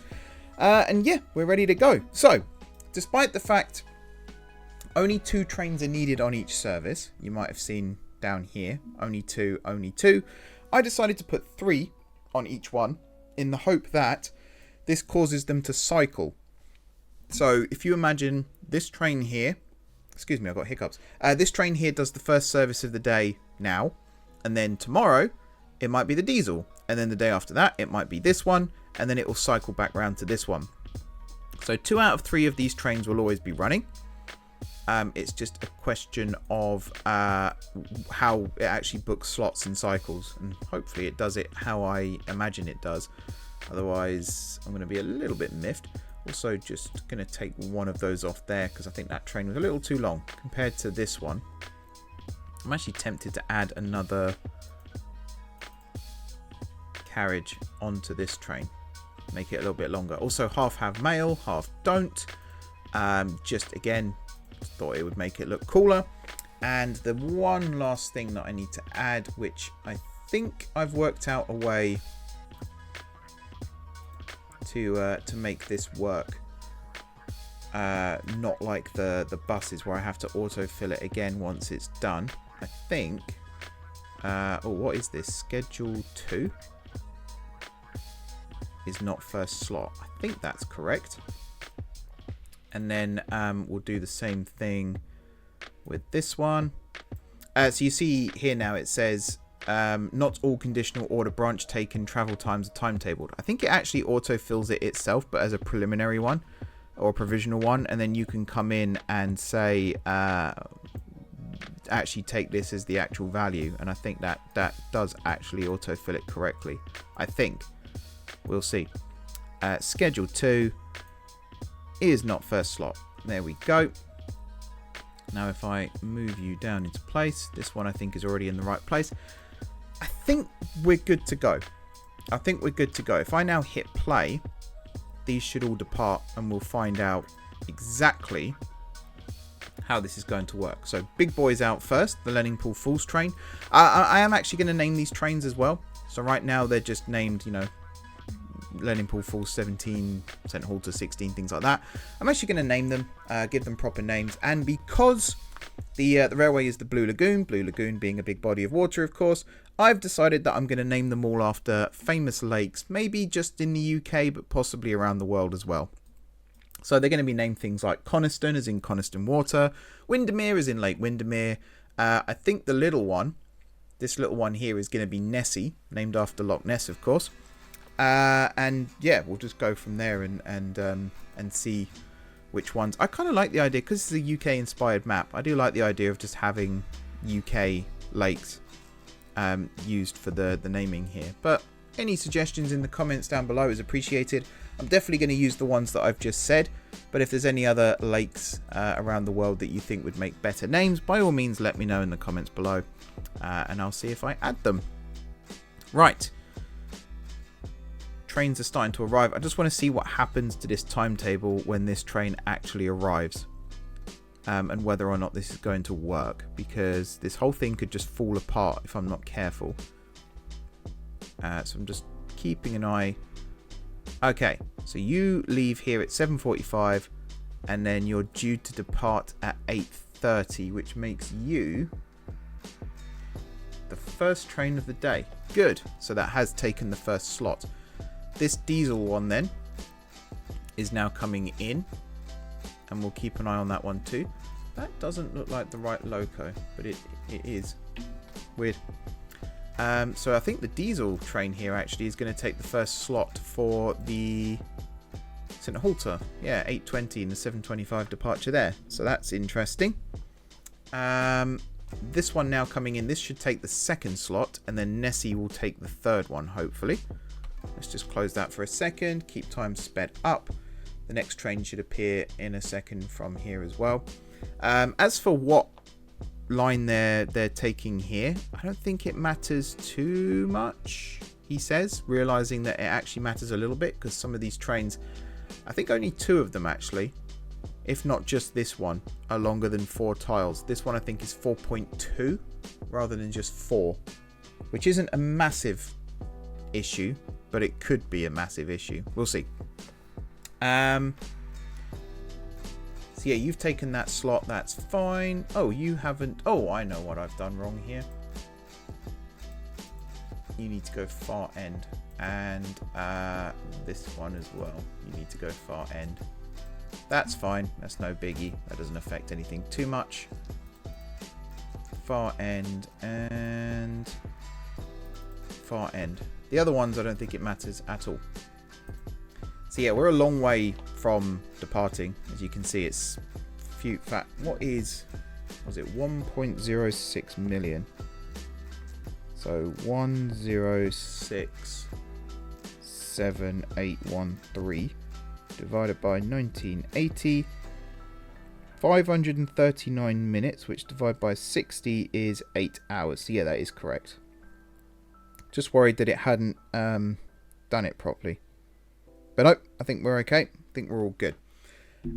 And yeah, we're ready to go. So, despite the fact only 2 trains are needed on each service, you might have seen down here, only two, I decided to put 3 on each one in the hope that this causes them to cycle. So if you imagine this train here, excuse me, I've got hiccups. This train here does the first service of the day now, and then tomorrow it might be the diesel, and then the day after that it might be this one, and then it will cycle back round to this one. So 2 out of 3 of these trains will always be running. It's just a question of how it actually books slots and cycles, and hopefully it does it how I imagine it does. Otherwise, I'm going to be a little bit miffed. Also, just going to take one of those off there because I think that train was a little too long compared to this one. I'm actually tempted to add another carriage onto this train, make it a little bit longer. Also, half have mail, half don't. Just again, thought it would make it look cooler. And the one last thing that I need to add, which I think I've worked out a way to make this work, not like the buses where I have to autofill it again once it's done. I think oh, what is this? Schedule 2 is not first slot. I think that's correct. And then we'll do the same thing with this one. So you see here now it says not all conditional order branch taken travel times are timetabled. I think it actually autofills it itself, but as a preliminary one or a provisional one, and then you can come in and say actually take this as the actual value, and I think that does actually autofill it correctly. I think. We'll see. Schedule 2 is not first slot. There we go. Now if I move you down into place, this one I think is already in the right place. I think we're good to go. If I now hit play, these should all depart and we'll find out exactly how this is going to work. So big boy's out first, the Leningpool Falls train. I am actually going to name these trains as well. So right now they're just named, you know, Leningpool Falls 17, St Halter 16, things like that. I'm actually going to name them, give them proper names, and because the railway is the Blue Lagoon being a big body of water, of course, I've decided that I'm going to name them all after famous lakes, maybe just in the UK, but possibly around the world as well. So they're going to be named things like Coniston, as in Coniston Water, Windermere, as in Lake Windermere. I think the little one, this little one here, is going to be Nessie, named after Loch Ness, of course. And yeah, we'll just go from there and see which ones. I kind of like the idea, because it's a UK inspired map, I do like the idea of just having UK lakes used for the naming here. But any suggestions in the comments down below is appreciated. I'm definitely going to use the ones that I've just said, but if there's any other lakes around the world that you think would make better names, by all means let me know in the comments below, and I'll see if I add them. Right. Trains are starting to arrive. I just want to see what happens to this timetable when this train actually arrives, and whether or not this is going to work, because this whole thing could just fall apart if I'm not careful. So I'm just keeping an eye. Okay, so you leave here at 7:45 and then you're due to depart at 8:30, which makes you the first train of the day. Good, so that has taken the first slot. This diesel one then is now coming in, and we'll keep an eye on that one too. That doesn't look like the right loco, but it is. Weird. So I think the diesel train here actually is going to take the first slot for the St Halter. Yeah, 8:20 and the 7:25 departure there. So that's interesting. This one now coming in, this should take the second slot, and then Nessie will take the third one, hopefully. Let's just close that for a second, keep time sped up. The next train should appear in a second from here as well. As for what line they're taking here, I don't think it matters too much, he says, realizing that it actually matters a little bit, because some of these trains, I think only 2 of them actually, if not just this one, are longer than 4 tiles. This one I think is 4.2 rather than just 4, which isn't a massive issue, but it could be a massive issue. We'll see. So yeah, you've taken that slot. That's fine. Oh, you haven't. Oh, I know what I've done wrong here. You need to go far end. And this one as well. You need to go far end. That's fine. That's no biggie. That doesn't affect anything too much. Far end and far end. The other ones, I don't think it matters at all. So yeah, we're a long way from departing. As you can see, it's few fat. What is? Was it 1.06 million? So 1067813 divided by 1980. 539 minutes, which divided by 60 is 8 hours. So yeah, that is correct. Just worried that it hadn't done it properly. But nope, I think we're okay. I think we're all good.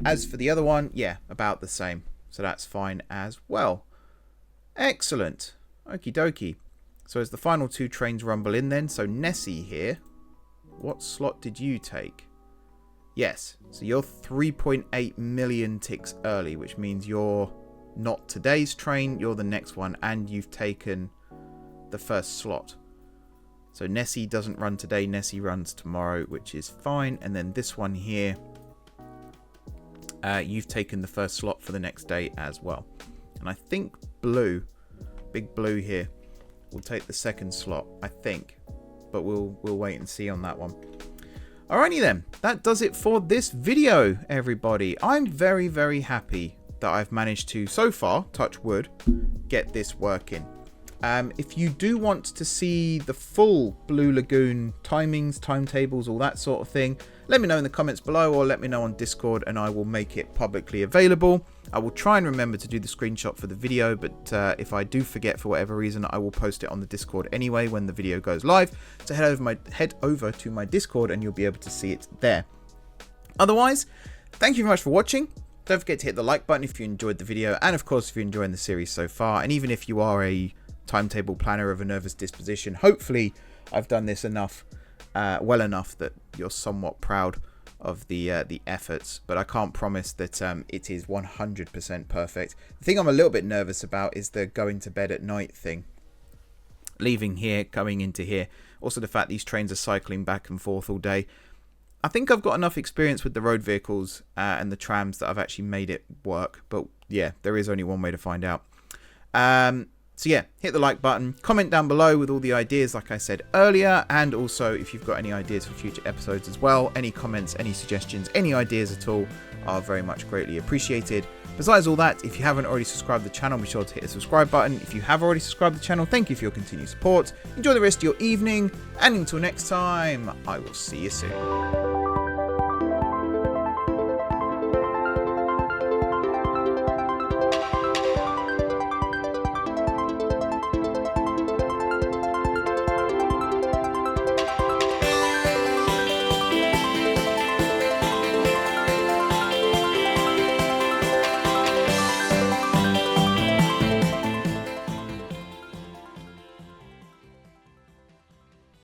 As for the other one, yeah, about the same. So that's fine as well. Excellent. Okie dokie. So as the final two trains rumble in then, so Nessie here, what slot did you take? Yes, so you're 3.8 million ticks early, which means you're not today's train, you're the next one, and you've taken the first slot. So Nessie doesn't run today, Nessie runs tomorrow, which is fine. And then this one here, you've taken the first slot for the next day as well. And I think Blue, Big Blue here, will take the second slot, I think. But we'll wait and see on that one. Alrighty then, that does it for this video, everybody. I'm very, very happy that I've managed to, so far, touch wood, get this working. If you do want to see the full Blue Lagoon timings, timetables, all that sort of thing, let me know in the comments below or let me know on Discord and I will make it publicly available. I will try and remember to do the screenshot for the video, but if I do forget for whatever reason, I will post it on the Discord anyway when the video goes live. So head over to my Discord and you'll be able to see it there. Otherwise, thank you very much for watching. Don't forget to hit the like button if you enjoyed the video, and of course if you're enjoying the series so far, and even if you are a timetable planner of a nervous disposition, hopefully I've done this enough, well enough that you're somewhat proud of the efforts, but I can't promise that it is 100% perfect. The thing I'm a little bit nervous about is the going to bed at night thing. Leaving here, going into here. Also the fact these trains are cycling back and forth all day. I think I've got enough experience with the road vehicles and the trams that I've actually made it work, but yeah, there is only one way to find out. So yeah, hit the like button, comment down below with all the ideas like I said earlier, and also if you've got any ideas for future episodes as well, any comments, any suggestions, any ideas at all are very much greatly appreciated. Besides all that, if you haven't already subscribed to the channel, be sure to hit the subscribe button. If you have already subscribed to the channel, thank you for your continued support. Enjoy the rest of your evening, and until next time, I will see you soon.